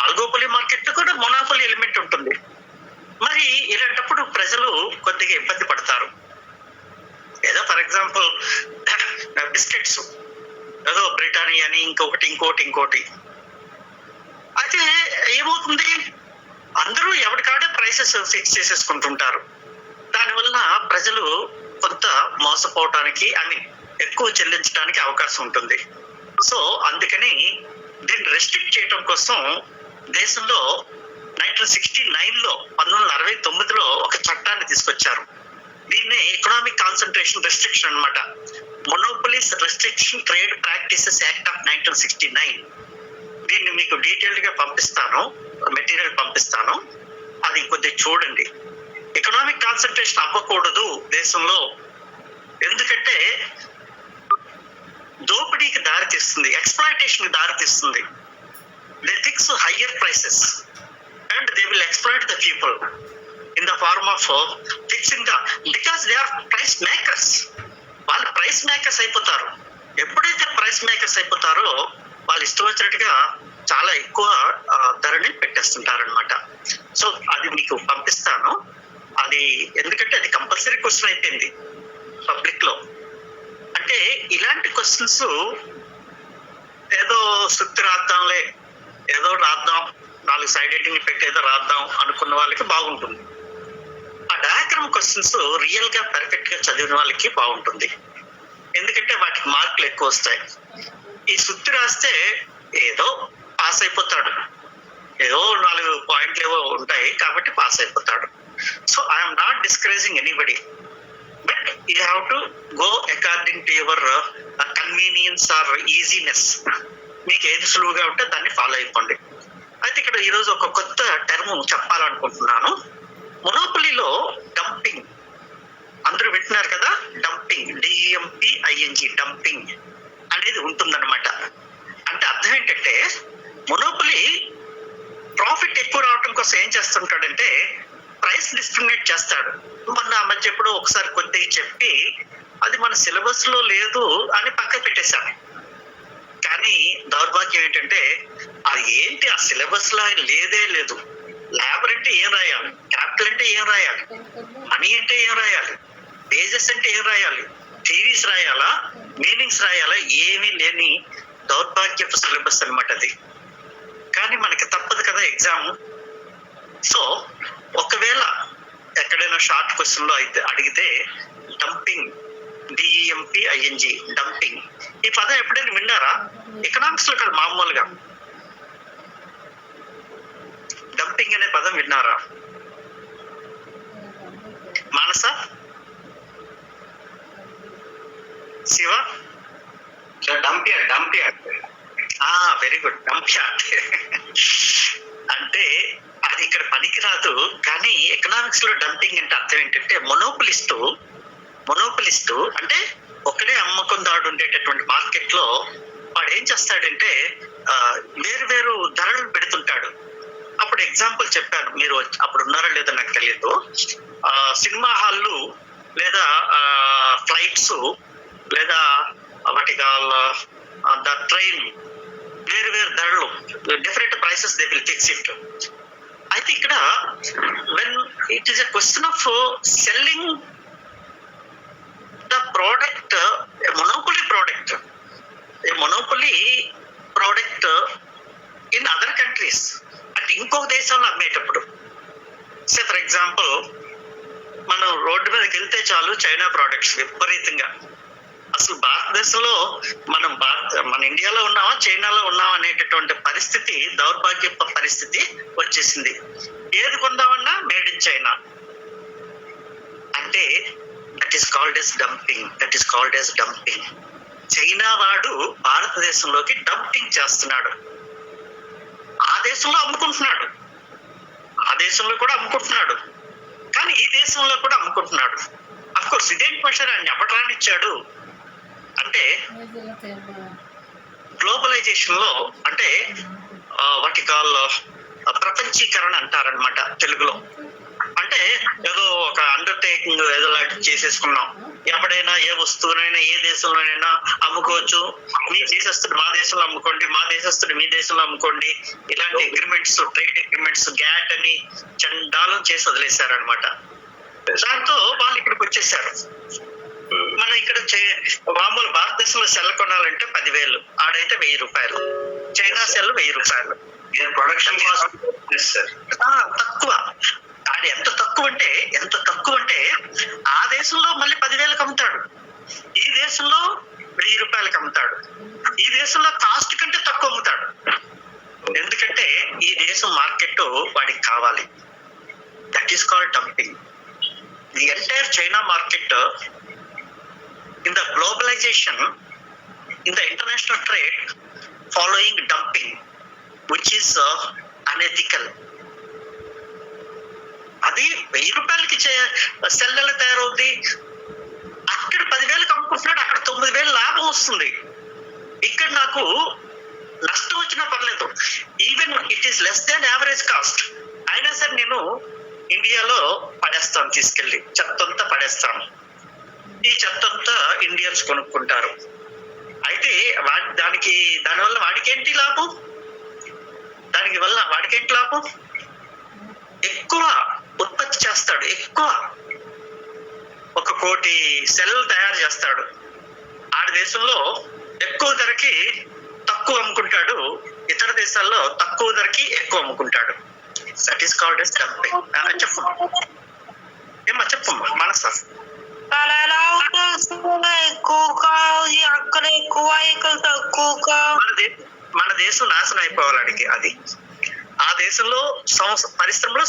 ఆల్గోపొలీ మార్కెట్ లో కూడా మొనోపొలీ ఎలిమెంట్ ఉంటుంది. మరి ఇలాంటప్పుడు ప్రజలు కొద్దిగా ఇబ్బంది పడతారు. ఏదో ఫర్ ఎగ్జాంపుల్ బిస్కెట్స్, ఏదో బ్రిటానియా అని, ఇంకోటి అయితే ఏమవుతుంది, అందరూ ఎవరికాడే ప్రైసెస్ ఫిక్స్ చేసేసుకుంటుంటారు. దానివల్ల ప్రజలు కొంత మోసపోవటానికి, ఎక్కువ చెల్లించడానికి అవకాశం ఉంటుంది. సో అందుకని దీన్ని రెస్ట్రిక్ట్ చేయడం కోసం దేశంలో 1969లో 1969లో ఒక చట్టాన్ని తీసుకొచ్చారు. దీన్ని ఎకనామిక్ కాన్సన్ట్రేషన్ రెస్ట్రిక్షన్ అన్నమాట. Monopolies restriction trade practices act of 1969. దీన్ని మీకు డీటెయిల్డ్ గా పంపిస్తాను, మెటీరియల్ పంపిస్తాను, అది కొద్దిగా చూడండి. ఎకనామిక్ కాన్సన్ట్రేషన్ అవ్వకూడదు దేశంలో, ఎందుకంటే దోపిడీకి దారి తీస్తుంది, ఎక్స్ప్లాయిటేషన్ కి దారి తీస్తుంది. They fix higher prices and they will exploit the people in the form of fixing the, because they are price makers. వాళ్ళు ప్రైస్ మేకర్స్ అయిపోతారు. ఎప్పుడైతే ప్రైస్ మేకర్స్ అయిపోతారో వాళ్ళు ఇష్టం వచ్చినట్టుగా చాలా ఎక్కువ ధరని పెట్టేస్తుంటారనమాట. సో అది మీకు పంపిస్తాను. అది ఎందుకంటే అది కంపల్సరీ క్వశ్చన్ అయిపోయింది పబ్లిక్ లో. అంటే ఇలాంటి క్వశ్చన్స్ ఏదో సుత్తి రాద్దాంలే, ఏదో రాద్దాం, 4 సైడ్ హెడ్డింగ్ పెట్టి ఏదో రాద్దాం అనుకున్న వాళ్ళకి బాగుంటుంది. ఆ డయాగ్రామ్ క్వశ్చన్స్ రియల్ గా పర్ఫెక్ట్ గా చదివిన వాళ్ళకి బాగుంటుంది, ఎందుకంటే వాటికి మార్కులు ఎక్కువ వస్తాయి. ఈ సుత్తి రాస్తే ఏదో పాస్ అయిపోతాడు, ఏదో 4 పాయింట్లు ఏవో ఉంటాయి కాబట్టి పాస్ అయిపోతాడు. So I'm not discouraging anybody, but you have to go according to your convenience or easiness. మీకు ఏది సులువుగా ఉంటే దాన్ని ఫాలో అయిపోండి. అయితే ఇక్కడ ఈరోజు ఒక కొత్త టర్మ్ చెప్పాలనుకుంటున్నాను. మొనోపొలీలో డంపింగ్ అందరూ వింటున్నారు కదా, డంపింగ్, DEMPING, డంపింగ్ అనేది ఉంటుందన్నమాట. అంటే అర్థం ఏంటంటే మొనోపొలీ ప్రాఫిట్ ఎక్కువ రావడం కోసం ఏం చేస్తుంటాడంటే ప్రైస్ డిస్క్రిమినేట్ చేస్తాడు. మొన్న ఆ మధ్య ఎప్పుడో ఒకసారి కొద్దిగా చెప్పి అది మన సిలబస్ లో లేదు అని పక్క పెట్టేశాను. కానీ దౌర్భాగ్యం ఏంటంటే అది ఏంటి, ఆ సిలబస్ లో లేదే లేదు. లేబర్ అంటే ఏం రాయాలి, క్యాపిటల్ అంటే ఏం రాయాలి, మనీ అంటే ఏం రాయాలి, పేజెస్ అంటే ఏం రాయాలి, థియరీస్ రాయాలా, మీనింగ్స్ రాయాలా, ఏమీ లేని దౌర్భాగ్యపు సిలబస్ అనమాట అది. కానీ మనకి తప్పదు కదా ఎగ్జామ్. సో ఒకవేళ ఎక్కడైనా షార్ట్ క్వశ్చన్ లో అయితే అడిగితే డంపింగ్, DEMPING, డంపింగ్, ఈ పదం ఎప్పుడైనా విన్నారా? ఎకనామిక్స్ లో కాదు, మామూలుగా డంపింగ్ అనే పదం విన్నారా? Manasa, Shiva? Dumpyard. Very good, dumpyard. అంటే అది ఇక్కడ పనికిరాదు, కానీ ఎకనామిక్స్ లో డంపింగ్ అంటే అర్థం ఏంటంటే మొనోపలిస్టు అంటే ఒకడే అమ్మకందాడు ఉండేటటువంటి మార్కెట్ లో వాడు ఏం చేస్తాడంటే వేరు ధరలు పెడుతుంటాడు. అప్పుడు ఎగ్జాంపుల్ చెప్పాను, మీరు అప్పుడు ఉన్నారో లేదో నాకు తెలియదు. సినిమా హాళ్ళు లేదా ఫ్లైట్స్ లేదా వాటి ద ట్రైన్, వేరు ధరలు, different prices they will fix it. అయితే ఇక్కడ when it is a question of selling the product, a monopoly product in other countries, అంటే ఇంకొక దేశంలో అమ్మేటప్పుడు. సే ఫర్ ఎగ్జాంపుల్ మనం రోడ్డు మీదకి వెళ్తే చాలు చైనా ప్రోడక్ట్స్ విపరీతంగా. అసలు భారతదేశంలో మన ఇండియాలో ఉన్నామా చైనాలో ఉన్నామా అనేటటువంటి పరిస్థితి, దౌర్భాగ్య పరిస్థితి వచ్చేసింది. ఏది కొందామన్నా మేడ్ ఇన్ చైనా. అంటే that is called as dumping. China వాడు భారతదేశంలోకి డంపింగ్ చేస్తున్నాడు, ఆ దేశంలో అమ్ముకుంటున్నాడు, ఆ దేశంలో కూడా అమ్ముకుంటున్నాడు, కానీ ఈ దేశంలో కూడా అమ్ముకుంటున్నాడు. అఫ్కోర్స్ ఇదేంటి మనిషి ఆయన ఎవరు రానిచ్చాడు అంటే గ్లోబలైజేషన్ లో అంటే వాటి కాల్ ప్రపంచీకరణ అంటారనమాట తెలుగులో. అంటే ఏదో ఒక అండర్టేకింగ్ ఏదో లాంటి చేసేసుకున్నాం, ఎప్పుడైనా ఏ వస్తువునైనా ఏ దేశంలోనైనా అమ్ముకోవచ్చు, మీ దేశస్తుడు మా దేశంలో అమ్ముకోండి, మా దేశస్తుడు మీ దేశంలో అమ్ముకోండి, ఇలాంటి అగ్రిమెంట్స్, ట్రేడ్ అగ్రిమెంట్స్, గ్యాట్ అని చండాలం చేసి వదిలేశారనమాట. దాంతో వాళ్ళు ఇక్కడికి వచ్చేసారు. మనం ఇక్కడ మామూలు భారతదేశంలో సెల్ కొనాలంటే 10,000, ఆడైతే 1,000 రూపాయలు, చైనా సెల్ 1,000 రూపాయలు. ప్రొడక్షన్ తక్కువ. అది ఎంత తక్కువ అంటే ఆ దేశంలో మళ్ళీ 10,000కి అమ్ముతాడు, ఈ దేశంలో 1,000 రూపాయలకి అమ్ముతాడు, ఈ దేశంలో కాస్ట్ కంటే తక్కువ అమ్ముతాడు. ఎందుకంటే ఈ దేశం మార్కెట్ వాడికి కావాలి. That is called dumping. The entire China market in the globalization, in the international trade, following dumping, which is unethical. అది 1,000 రూపాయలకి సెల్ ఎలా తయారవుద్ది? అక్కడ 10,000కి అమ్ముకుంటున్నాడు, అక్కడ 9,000 లాభం వస్తుంది. ఇక్కడ నాకు నష్టం వచ్చినా పర్లేదు, even it is less than average cost, అయినా సరే నేను ఇండియాలో పడేస్తాను, తీసుకెళ్ళి చెత్తంతా పడేస్తాను. ఈ చెత్తంతా ఇండియన్స్ కొనుక్కుంటారు. అయితే దానివల్ల వాడికేంటి లాభం? వాడికేంటి లాభం? ఎక్కువ ఉత్పత్తి చేస్తాడు, ఎక్కువ 1 కోటి సెల్ తయారు చేస్తాడు. ఆడి దేశంలో ఎక్కువ ధరకి తక్కువ అమ్ముకుంటాడు, ఇతర దేశాల్లో తక్కువ ధరకి ఎక్కువ అమ్ముకుంటాడు. That is called as dumping. చెప్పమ్మా మనసా. అలా ఎలా అవుతుంది? ఎక్కువగా అక్కడ ఎక్కువ, ఇక్కడ తక్కువగా. మన దేశం నాశనం అయిపోవాలి అడిగి. అది ఆ దేశంలో పరిశ్రమలు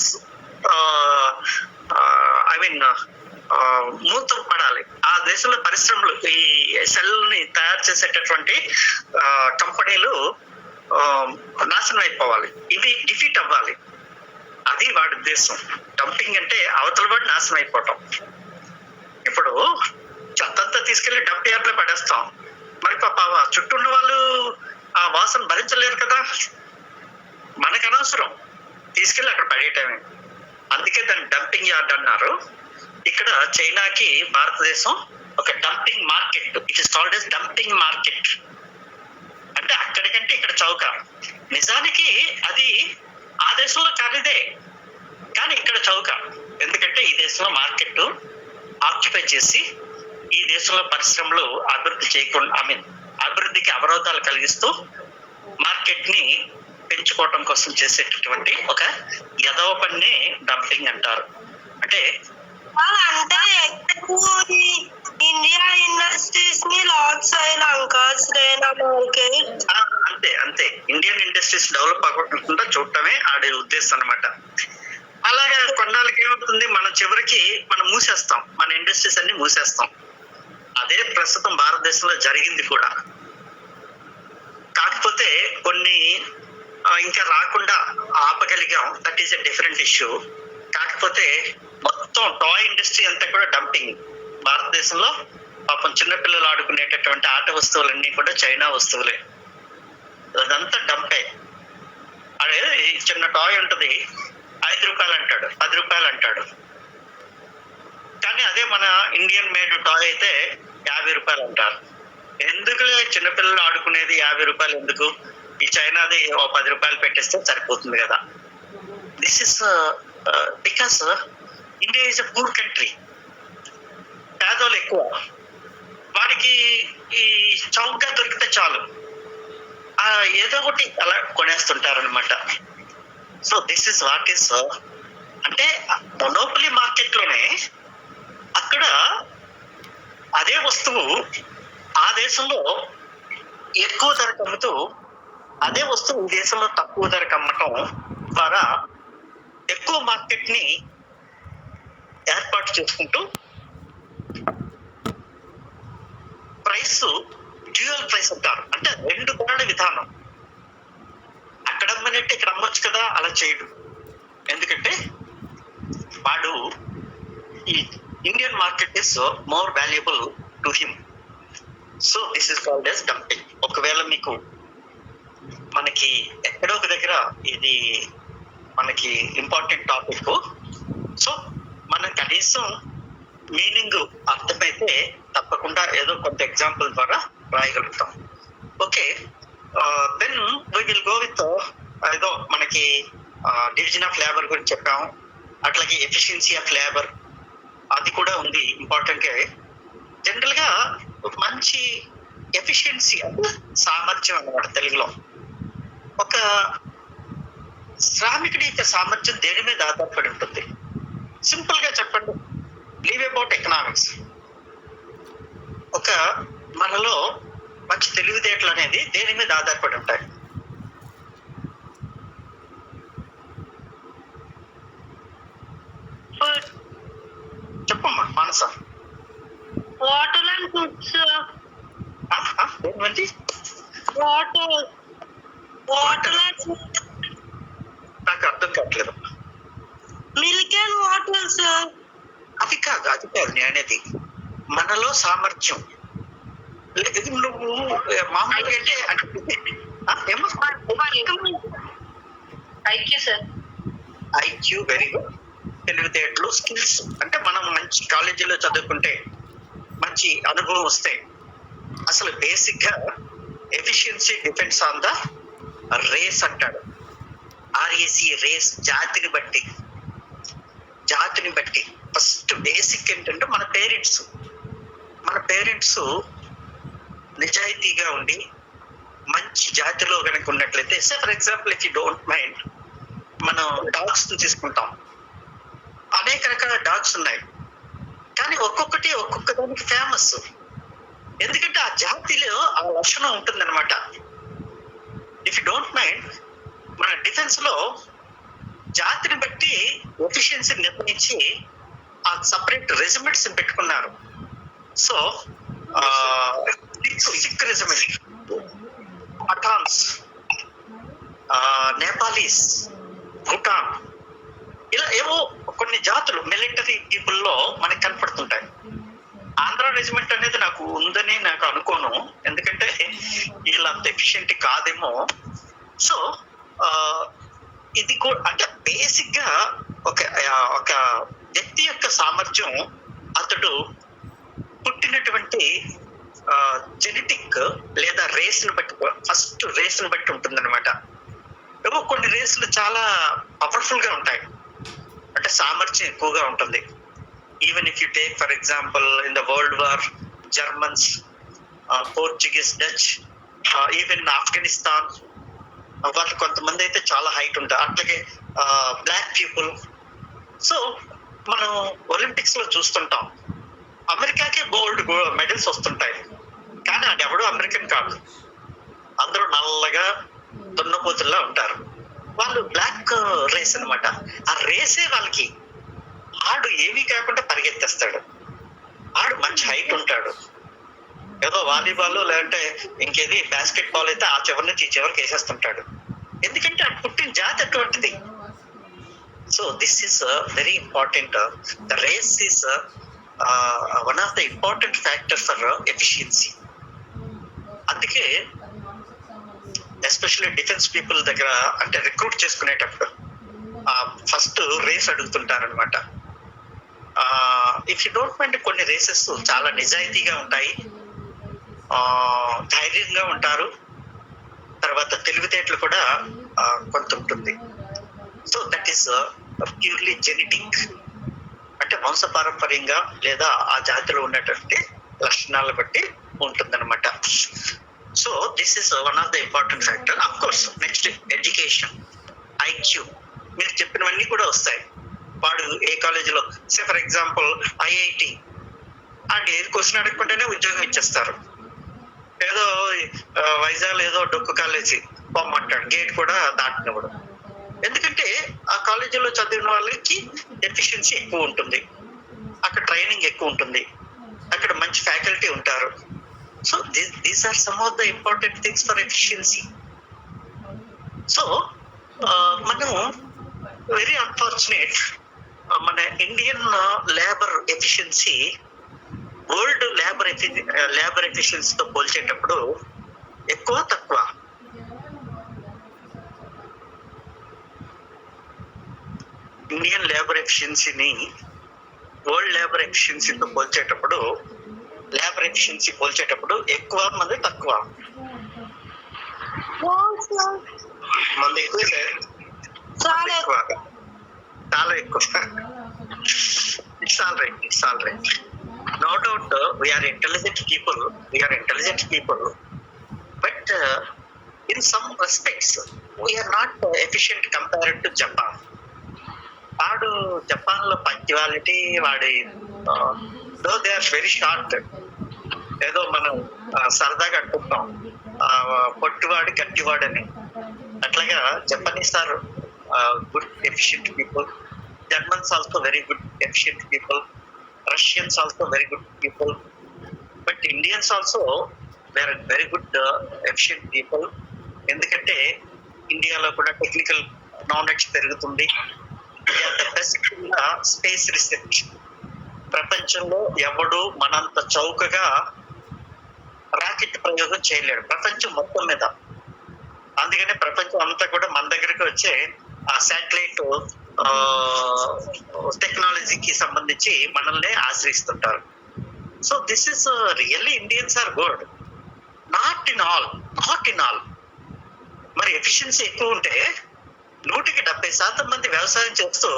మూతం పడాలి. ఆ దేశంలో పరిశ్రమలు, ఈ సెల్ ని తయారు చేసేటటువంటి కంపెనీలు నాశనం అయిపోవాలి, ఇవి డిఫీట్ అవ్వాలి. అది వాడి ఉద్దేశం. డంపింగ్ అంటే అవతల వాడు నాశనం అయిపోవటం. ఇప్పుడు చెత్తంతా తీసుకెళ్లి డంప్ యార్డ్ లో పడేస్తాం, మరి పాప చుట్టూ ఉన్న వాళ్ళు ఆ వాసన భరించలేరు కదా, మనకు అనవసరం, తీసుకెళ్లి అక్కడ పడేయటమే. అందుకే దాన్ని డంపింగ్ యార్డ్ అన్నారు. ఇక్కడ చైనాకి భారతదేశం ఒక dumping market. It is called as dumping market. అంటే అక్కడికంటే ఇక్కడ చౌక. నిజానికి అది ఆ దేశంలో ఖరీదే, కానీ ఇక్కడ చౌక. ఎందుకంటే ఈ దేశంలో మార్కెట్ ఆక్యుపై చేసి ఈ దేశంలో పరిశ్రమలు అభివృద్ధి చేయకుండా, అభివృద్ధికి అవరోధాలు కలిగిస్తూ మార్కెట్ ని పెంచుకోవటం కోసం చేసేటటువంటి ఒక యదవ పని డంపింగ్ అంటారు. అంటే ఇండియా ఇండస్ట్రీస్ ని లార్డ్ శ్రీలంక, శ్రీలంక మార్కెట్ అంతే ఇండియన్ ఇండస్ట్రీస్ డెవలప్ అవ్వకుండా చూడటమే ఆడే ఉద్దేశం అన్నమాట. అలాగే కొన్నాళ్ళకి ఏమవుతుంది, మనం చివరికి మనం మూసేస్తాం, మన ఇండస్ట్రీస్ అన్ని మూసేస్తాం. అదే ప్రస్తుతం భారతదేశంలో జరిగింది కూడా. కాకపోతే కొన్ని ఇంకా రాకుండా ఆపగలిగాం, that is a different issue. కాకపోతే మొత్తం టాయ్ ఇండస్ట్రీ అంతా కూడా డంపింగ్. భారతదేశంలో పాపం చిన్నపిల్లలు ఆడుకునేటటువంటి ఆట వస్తువులన్నీ కూడా చైనా వస్తువులే, అదంతా డంపే. అదే చిన్న టాయ్ ఉంటుంది, 5 రూపాయలు అంటాడు, 10 రూపాయలు అంటాడు. కానీ అదే మన ఇండియన్ మేడ్ టాయ్ అయితే 50 రూపాయలు అంటారు. ఎందుకు చిన్నపిల్లలు ఆడుకునేది 50 రూపాయలు ఎందుకు? ఈ చైనాది 10 రూపాయలు పెట్టేస్తే సరిపోతుంది కదా. This is because India is a poor country. పేదోళ్ళు ఎక్కువ, వాడికి ఈ చౌకగా దొరికితే చాలు, ఏదో ఒకటి అలా కొనేస్తుంటారనమాట. So this is what is అంటే మొనోపలీ మార్కెట్ లోనే అక్కడ అదే వస్తువు ఆ దేశంలో ఎక్కువ ధరకు అమ్ముతూ అదే వస్తువు ఈ దేశంలో తక్కువ ధరకు అమ్మటం ద్వారా ఎక్కువ మార్కెట్ ని ఏర్పాటు చేసుకుంటూ ప్రైస్ డ్యూయల్ ప్రైస్ అంటారు. అంటే 2 కొనడే విధానం. అక్కడ అమ్మనట్టు ఇక్కడ అమ్మొచ్చు కదా, అలా చేయడు. ఎందుకంటే వాడు ఈ Indian market is more valuable to him. So this is called as dumping. ఒకవేళ మీకు మనకి ఎక్కడో ఒక దగ్గర ఇది మనకి ఇంపార్టెంట్ టాపిక్, సో మనం కనీసం మీనింగ్ అర్థమైతే తప్పకుండా ఏదో కొంత ఎగ్జాంపుల్ ద్వారా రాయగలుగుతాం. Okay, then we will go with ఏదో మనకి డివిజన్ ఆఫ్ లేబర్ గురించి చెప్పాము, అట్లాగే ఎఫిషియన్సీ ఆఫ్ లేబర్ అది కూడా ఉంది ఇంపార్టెంట్ గా. జనరల్ గా మంచి ఎఫిషియన్సీ అంటే సామర్థ్యం అన్నమాట తెలుగులో. ఒక శ్రామికుడి యొక్క సామర్థ్యం దేని మీద ఆధారపడి ఉంటుంది? సింపుల్ గా చెప్పండి, లీవ్ అబౌట్ ఎకనామిక్స్. ఒక మనలో మంచి తెలివితేటలు అనేది దేని మీద ఆధారపడి ఉంటాయి? చెప్పమ్మా మానస. Water and food, sir. దేనివంటి? Water. Water and food. నాకు అర్థం కావట్లేదు. Milk and water, sir. అది కాదు నేను అనేది మనలో సామర్థ్యం. ఇది నువ్వు మామూలుగా అంటే ఏమో IQ, sir. IQ very good. తెలివితేటలు, స్కిల్స్ అంటే మనం మంచి కాలేజీలో చదువుకుంటే మంచి అనుభవం వస్తే అసలు బేసిక్ గా efficiency depends on the race అంటాడు. RAC రేస్, జాతిని బట్టి ఫస్ట్ బేసిక్ ఏంటంటే మన పేరెంట్స్ నిజాయితీగా ఉండి మంచి జాతిలో కనుక ఉన్నట్లయితే, for example if you don't mind, మనం డాగ్స్ తీసుకుంటాం. అనేక రకాల డాగ్స్ ఉన్నాయి, కానీ ఒక్కొక్క దానికి ఫేమస్. ఎందుకంటే ఆ జాతిలో ఆ లక్షణం ఉంటుందన్నమాట. ఇఫ్ యూ డోంట్ మైండ్, మన డిఫెన్స్ లో జాతిని బట్టి ఎఫిషియన్సీ నిర్ణయించి ఆ సపరేట్ రెజిమెంట్స్ పెట్టుకున్నారు. సో సిక్ రెజిమెంట్, పఠాన్స్, నేపాలీస్, భూటాన్, ఇలా ఏవో కొన్ని జాతులు మిలిటరీ పీపుల్ లో మనకి కనపడుతుంటాయి. ఆంధ్ర రెజిమెంట్ అనేది నాకు ఉందని నాకు అనుకోను, ఎందుకంటే వీళ్ళంత ఎఫిషియెంట్ కాదేమో. సో ఇది కూడా అంటే బేసిక్ గా ఒక వ్యక్తి యొక్క సామర్థ్యం అతడు పుట్టినటువంటి జెనెటిక్ లేదా రేస్ని బట్టి, ఫస్ట్ రేస్ని బట్టి ఉంటుందన్నమాట. ఏవో కొన్ని రేసులు చాలా పవర్ఫుల్ గా ఉంటాయి, అంటే సామర్థ్యం ఎక్కువగా ఉంటుంది. Even if you take for example in the world war, Germans, Portuguese, Dutch, even Afghanistan, వాళ్ళు కొంతమంది అయితే చాలా హైట్ ఉంటారు. అట్లాగే బ్లాక్ పీపుల్. సో మనం ఒలింపిక్స్ లో చూస్తుంటాం, అమెరికాకే గోల్డ్ మెడల్స్ వస్తుంటాయి, కానీ అది ఎవడో అమెరికన్ కాదు, అందరూ నల్లగా దున్నపోతుల్లా ఉంటారు. వాళ్ళు బ్లాక్ రేస్ అన్నమాట. ఆ రేసే వాళ్ళకి, ఆడు ఏమీ కాకుండా పరిగెత్తేస్తాడు, ఆడు మంచి హైట్ ఉంటాడు. ఏదో వాలీబాల్ లేదంటే ఇంకేది బాస్కెట్ బాల్ అయితే ఆ చివరి నుంచి ఈ చివరికి వేసేస్తుంటాడు, ఎందుకంటే ఆ పుట్టిన జాతి అటువంటిది. So this is very important. The race is one of the important factor for efficiency. అందుకే ఎస్పెషల్లీ డిఫెన్స్ పీపుల్ దగ్గర అంటే రిక్రూట్ చేసుకునేటప్పుడు ఫస్ట్ రేస్ అడుగుతుంటారనమాట. ఇఫ్ యూ డోంట్ మైండ్, కొన్ని రేసెస్ చాలా నిజాయితీగా ఉంటాయి, ధైర్యంగా ఉంటారు, తర్వాత తెలివితేటలు కూడా కొంత ఉంటుంది. So that is purely genetic, అంటే వంశపారంపర్యంగా లేదా ఆ జాతిలో ఉన్నటువంటి లక్షణాలను బట్టి ఉంటుందన్నమాట. So this is one of the important factor. Of course next education, IQ, మీరు చెప్పినవన్నీ కూడా వస్తాయి. వాడు ఏ కాలేజీలో, ఫర్ ఎగ్జాంపుల్ IIT, అండ్ ఏది క్వశ్చన్ అడగకుండానే ఉద్యోగం ఇచ్చేస్తారు. ఏదో వైజాగ్ ఏదో డొక్కు కాలేజీ పొమ్మంటాడు, గేట్ కూడా దాటినప్పుడు. ఎందుకంటే ఆ కాలేజీలో చదివిన వాళ్ళకి ఎఫిషియన్సీ ఎక్కువ ఉంటుంది, అక్కడ ట్రైనింగ్ ఎక్కువ ఉంటుంది, అక్కడ మంచి ఫ్యాకల్టీ ఉంటారు. So these are some of the important things for efficiency. So మనం వెరీ అన్ఫార్చునేట్. మన Indian labour efficiency world labour ఎఫిషియన్సీతో పోల్చేటప్పుడు ఎక్కువ తక్కువ. ఇండియన్ లేబర్ ఎఫిషియన్సీని వరల్డ్ లేబర్ ఎఫిషియన్సీతో పోల్చేటప్పుడు ఎక్కువ మంది తక్కువ. మంది ఎక్కువ సార్, చాలా ఎక్కువ. It's all right. No doubt, we are intelligent people, but in some respects we are not efficient compared to Japan. వాడు జపాన్ లో పంక్చువాలిటీ వాడి though they are very short. ఏదో మనం సరదాగా అంటున్నాం పొట్టివాడు గట్టివాడు అని. అట్లాగా Japanese are good efficient people. Germans also very good efficient people. Russians also very good people, but Indians also they are very good efficient people. ఎందుకంటే ఇండియాలో కూడా టెక్నికల్ నాలెడ్జ్ పెరుగుతుంది. Best space research. ప్రపంచంలో ఎవడు మనంత చౌకగా రాకెట్ ప్రయోగం చేయలేడు ప్రపంచం మొత్తం మీద. అందుకనే ప్రపంచం అంతా కూడా మన దగ్గరికి వచ్చే ఆ శాటిలైట్ టెక్నాలజీకి సంబంధించి మనల్ని ఆశ్రయిస్తుంటారు. So this is really Indians are good, not in all. మరి ఎఫిషియన్సీ ఎక్కువ ఉంటే 170% మంది వ్యవసాయం చేస్తూ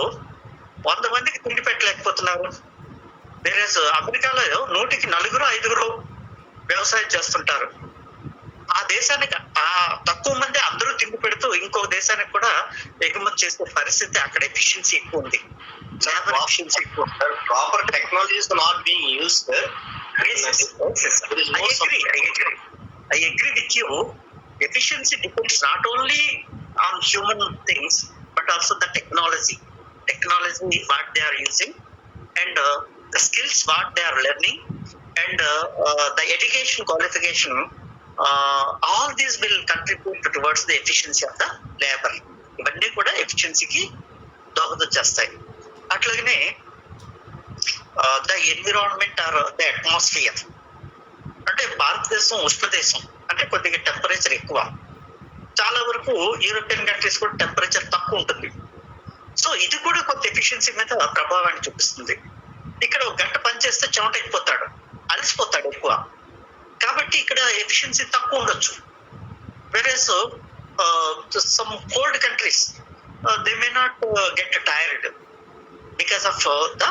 100 మందికి తిండి పెట్టలేకపోతున్నారు. వేరే అమెరికాలో 4-5 వ్యవసాయం చేస్తుంటారు. ఆ దేశానికి తక్కువ మంది అందరూ తిండి పెడుతూ ఇంకో దేశానికి కూడా ఎగుమతి చేసే పరిస్థితి అక్కడ ఎఫిషియన్సీ ఎక్కువ ఉంది. Proper technology is not being used. I agree with you. Efficiency depends not only on human things but also the technology what they are using, and the skills what they are learning, and the education qualification. All these will contribute towards the efficiency of the labor. ఇవన్నీ కూడా ఎఫిషియన్సీకి దోహదం చేస్తాయి. అట్లాగనే the environment or the atmosphere. అంటే భారతదేశం ఉష్ణదేశం, అంటే కొద్దిగా temperature ఎక్కువ. చాలా వరకు యూరోపియన్ కంట్రీస్ కూడా టెంపరేచర్ తక్కువ ఉంటుంది. సో ఇది కూడా కొంత ఎఫిషియన్సీ మీద ప్రభావాన్ని చూపిస్తుంది. ఇక్కడ 1 గంట పనిచేస్తే చెమట అయిపోతాడు, అలసిపోతాడు ఎక్కువ. కాబట్టి ఇక్కడ ఎఫిషియన్సీ తక్కువ ఉండొచ్చు. Versus some cold countries they may not get tired because of the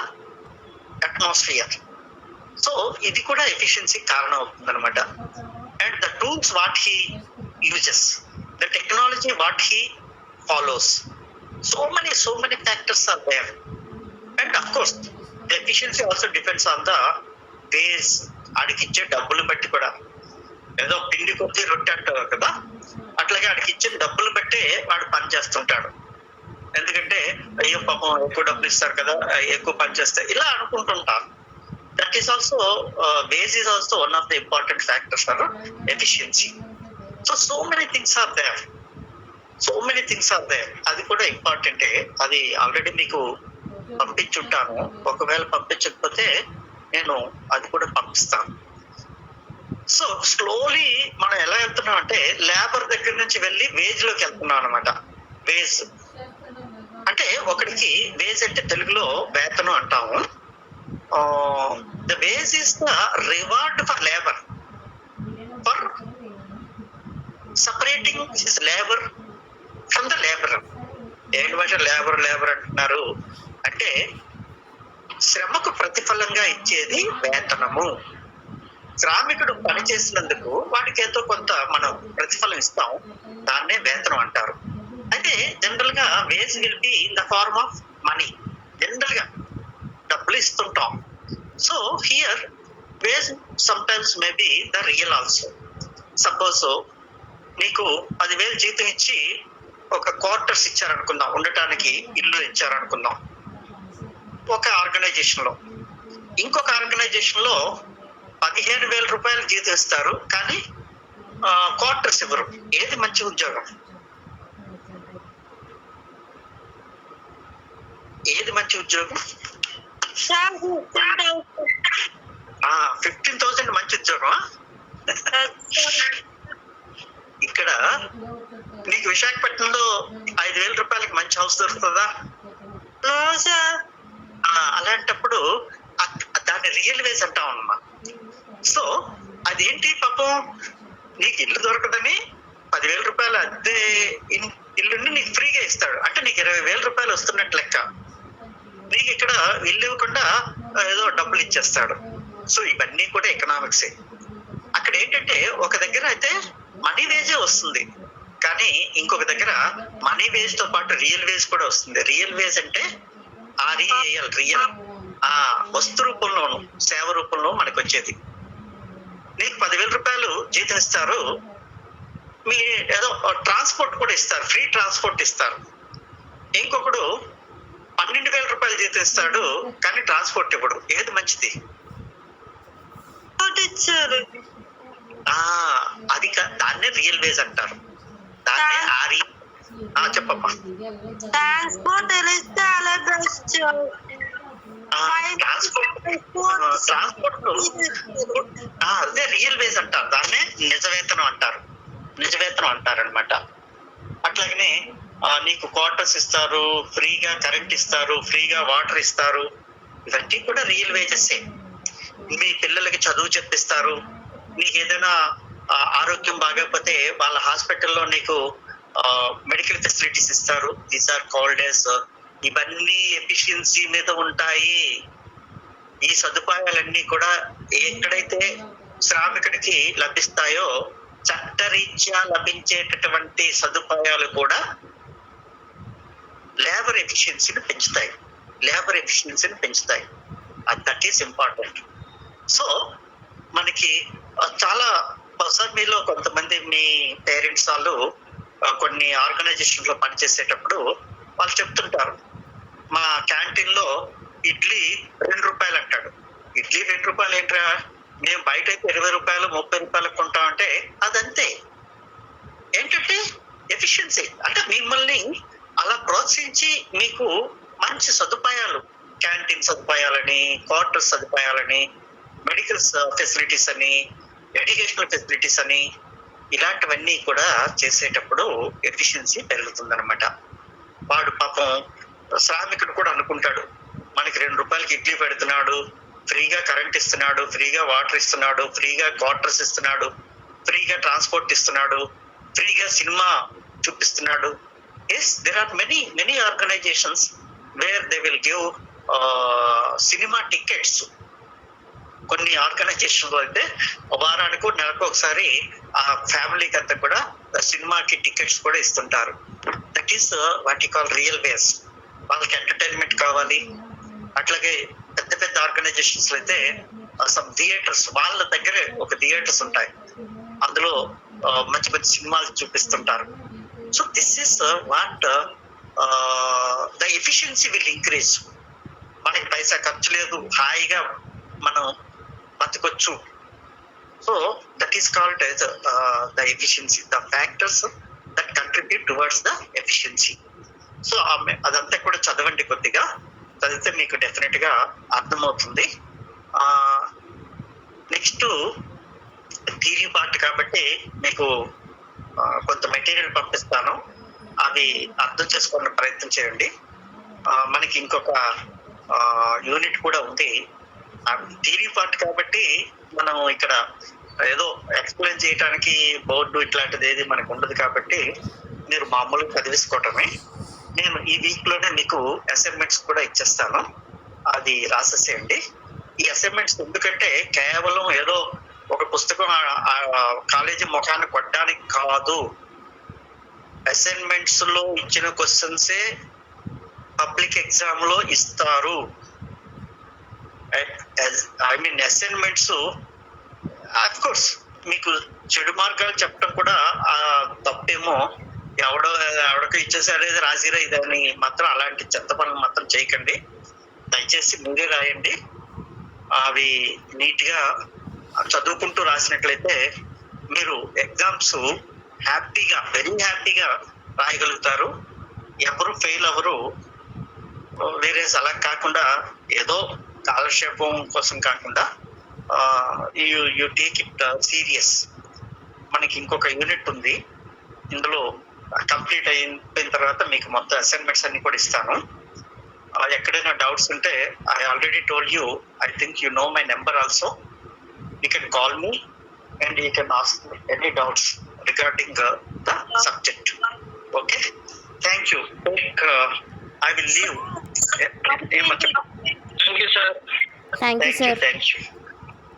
atmosphere. So ఇది కూడా ఎఫిషియన్సీ కారణం అవుతుంది అనమాట. And the tools what he uses, the technology what he follows, so many factors are there. And of course the efficiency also depends on the ways. అడిగిచ్చే డబ్బులు బట్టి కూడా. ఏదో పిండి కొద్ది రొట్టె అంటారు కదా, అట్లాగే అడిగిచ్చే డబ్బులు బట్టే వాడు పని చేస్తుంటాడు. ఎందుకంటే అయ్యో పాపం ఎక్కువ డబ్బులు ఇస్తారు కదా, ఎక్కువ పని చేస్తే ఇలా అనుకుంటుంటారు. That is also wage is also one of the important factors for efficiency. So many things are there. అది కూడా ఇంపార్టెంటే. అది ఆల్రెడీ మీకు పంపించుంటాను. ఒకవేళ పంపించకపోతే నేను అది కూడా పంపిస్తాను. సో స్లోలీ మనం ఎలా వెళ్తున్నాం అంటే లేబర్ దగ్గర నుంచి వెళ్ళి వేజ్ లోకి వెళ్తున్నాం అనమాట. వేజ్ అంటే ఒకడికి వేజ్ అంటే తెలుగులో వేతనం అంటాము. The wage is the reward for labour, for separating his labour from the labour. ఏంటి భాష లేబర్ అంటున్నారు అంటే శ్రమకు ప్రతిఫలంగా ఇచ్చేది వేతనము. శ్రామికుడు పని చేసినందుకు వాడికి ఎంతో కొంత మనం ప్రతిఫలం ఇస్తాం, దాన్నే వేతనం అంటారు. అయితే జనరల్ గా wage will be in the form of money. General గా డబ్బులు ఇస్తుంటాం. So here wage sometimes may be the real also. Suppose నీకు 10,000 జీతం ఇచ్చి ఒక క్వార్టర్స్ ఇచ్చారనుకుందాం, ఉండటానికి ఇల్లు ఇచ్చారనుకుందాం ఒక ఆర్గనైజేషన్ లో. ఇంకొక ఆర్గనైజేషన్ లో 15,000 రూపాయలు జీతం ఇస్తారు, కానీ క్వార్టర్స్ ఇవ్వరు. ఏది మంచి ఉద్యోగం? ఏది మంచి ఉద్యోగం? Sir, 15,000. 15,000 మంచి ఉద్యోగం. ఇక్కడ నీకు విశాఖపట్నంలో 5,000 రూపాయలకి మంచి హౌస్ దొరుకుతుందా? No, sir. అలాంటప్పుడు దాన్ని రియల్ వేజ్ అంటాం అన్నమా. సో అదేంటి పాపం, నీకు ఇల్లు దొరకదని 10,000 రూపాయల అద్దె ఇల్లుని నీకు ఫ్రీగా ఇస్తాడు అంటే నీకు 20,000 రూపాయలు వస్తున్నట్టు లెక్క. నీకు ఇక్కడ ఇల్లు ఇవ్వకుండా ఏదో డబ్బులు ఇచ్చేస్తాడు. సో ఇవన్నీ కూడా ఎకనామిక్సే. అక్కడ ఏంటంటే ఒక దగ్గర అయితే మనీ వేజే వస్తుంది, కానీ ఇంకొక దగ్గర మనీ వేజ్ తో పాటు రియల్ వేజ్ కూడా వస్తుంది. రియల్ వేజ్ అంటే REAL, రియల్, వస్తు రూపంలోను సేవ రూపంలో మనకు వచ్చేది. నీకు 10,000 రూపాయలు జీతం ఇస్తారు, మీ ఏదో ట్రాన్స్పోర్ట్ కూడా ఇస్తారు, ఫ్రీ ట్రాన్స్పోర్ట్ ఇస్తారు. ఇంకొకడు 12,000 రూపాయలు జీతం ఇస్తాడు, కానీ ట్రాన్స్పోర్ట్ ఇవ్వడు. ఏది మంచిది? ఇచ్చారు. అది దాన్నే రియల్ వేజ్ అంటారు. దాన్నే చెప్పమ్మా. ట్రాన్స్పోర్ట్ తెలిస్తే అలా బెస్ట్. అదే రియల్ వేజ్ అంటారు, దాన్నే నిజవేతనం అంటారు. నిజవేతనం అంటారనమాట. అట్లాగనే నీకు క్వార్టర్స్ ఇస్తారు, ఫ్రీగా కరెంట్ ఇస్తారు, ఫ్రీగా వాటర్ ఇస్తారు. ఇవన్నీ కూడా రియల్ వేజెస్. మీ పిల్లలకి చదువు చెప్పిస్తారు. నీకు ఏదైనా ఆరోగ్యం బాగోకపోతే వాళ్ళ హాస్పిటల్లో నీకు మెడికల్ ఫెసిలిటీస్ ఇస్తారు. These are called as. ఇవన్నీ ఎఫిషియన్సీ మీద ఉంటాయి. ఈ సదుపాయాలన్నీ కూడా ఎక్కడైతే శ్రామికుడికి లభిస్తాయో చట్టరీత్యా లభించేటటువంటి సదుపాయాలు కూడా లేబర్ ఎఫిషియన్సీని పెంచుతాయి. That is important. సో మనకి చాలా బహుశా మీలో కొంతమంది మీ పేరెంట్స్ వాళ్ళు కొన్ని ఆర్గనైజేషన్ లో పనిచేసేటప్పుడు వాళ్ళు చెప్తుంటారు, మా క్యాంటీన్ లో ఇడ్లీ 2 రూపాయలు అంటాడు. ఇడ్లీ 2 రూపాయలు ఏంట్రా, మేము బయట అయితే 20 రూపాయలు 30 రూపాయలకు కొంటామంటే అదంతే. ఏంటంటే ఎఫిషియన్సీ అంటే మిమ్మల్ని అలా ప్రోత్సహించి మీకు మంచి సదుపాయాలు, క్యాంటీన్ సదుపాయాలని, క్వార్టర్ సదుపాయాలని, మెడికల్ ఫెసిలిటీస్ అని, ఎడ్యుకేషనల్ ఫెసిలిటీస్ అని, ఇలాంటివన్నీ కూడా చేసేటప్పుడు ఎఫిషియన్సీ పెరుగుతుందన్నమాట. వాడు పాపం శ్రామికుడు కూడా అనుకుంటాడు, మనకి 2 రూపాయలకి ఇడ్లీ పెడుతున్నాడు, ఫ్రీగా కరెంట్ ఇస్తున్నాడు, ఫ్రీగా వాటర్ ఇస్తున్నాడు, ఫ్రీగా క్వార్టర్స్ ఇస్తున్నాడు, ఫ్రీగా ట్రాన్స్పోర్ట్ ఇస్తున్నాడు, ఫ్రీగా సినిమా చూపిస్తున్నాడు. Yes, there are many organizations where they will give cinema tickets. కొన్ని ఆర్గనైజేషన్ లో అయితే వారానికి నెలకు ఒకసారి ఆ ఫ్యామిలీకి అంతా కూడా సినిమాకి టికెట్స్ కూడా ఇస్తుంటారు. That is what you call real wages. వాళ్ళకి ఎంటర్టైన్మెంట్ కావాలి. అట్లాగే పెద్ద పెద్ద ఆర్గనైజేషన్స్ లో అయితే సమ్ థియేటర్స్, వాళ్ళ దగ్గరే ఒక థియేటర్స్ ఉంటాయి, అందులో మంచి మంచి సినిమాలు చూపిస్తుంటారు. So this is what the efficiency will increase. మనకి పైసా ఖర్చు లేదు, హాయిగా మనం బతకొచ్చు. So that is called as the efficiency, the factors that contribute towards the efficiency. So అదంతా కూడా చదవండి, కొద్దిగా చదివితే మీకు డెఫినెట్ గా అర్థమవుతుంది. నెక్స్ట్ థియరీ పార్ట్ కాబట్టి మీకు కొంత మెటీరియల్ పంపిస్తాను, అవి అర్థం చేసుకునే ప్రయత్నం చేయండి. మనకి ఇంకొక యూనిట్ కూడా ఉంది. థియరీ పార్ట్ కాబట్టి మనం ఇక్కడ ఏదో ఎక్స్ప్లెయిన్ చేయడానికి బోర్డు ఇట్లాంటిది ఏది మనకు ఉండదు కాబట్టి మీరు మామూలుగా చదివేసుకోవటమే. నేను ఈ వీక్ లోనే మీకు అసైన్మెంట్స్ కూడా ఇచ్చేస్తాను, అది రాసేసేయండి. ఈ అసైన్మెంట్స్ ఎందుకంటే కేవలం ఏదో ఒక పుస్తకం కాలేజీ ముఖాన్ని కొట్టడానికి కాదు. అసైన్మెంట్స్ లో ఇచ్చిన క్వశ్చన్సే పబ్లిక్ ఎగ్జామ్ లో ఇస్తారు. I mean assignments of course మీకు చెడు మార్గాలు చెప్పడం కూడా తప్పేమో. ఎవడికి ఇచ్చేసారు రాసిరా ఇదని మాత్రం అలాంటి చెత్త పనులు మాత్రం చేయకండి. దయచేసి మీరే రాయండి. అవి నీట్ గా చదువుకుంటూ రాసినట్లయితే మీరు ఎగ్జామ్స్ హ్యాపీగా, వెరీ హ్యాపీగా రాయగలుగుతారు. ఎవరు ఫెయిల్ అవ్వరు. వేరే అలా కాకుండా ఏదో కాలక్షేపం కోసం కాకుండా యూ టేక్ ఇట్ సీరియస్. మనకి ఇంకొక యూనిట్ ఉంది, ఇందులో కంప్లీట్ అయిపోయిన తర్వాత మీకు మొత్తం అసైన్మెంట్స్ అన్ని కూడా ఇస్తాను. ఎక్కడైనా డౌట్స్ ఉంటే I already told you, I think you know my number also. You can call me and you can ask any doubts regarding the subject. Okay, thank you. I will leave. Thank you, sir. Thank you sir. Thank you.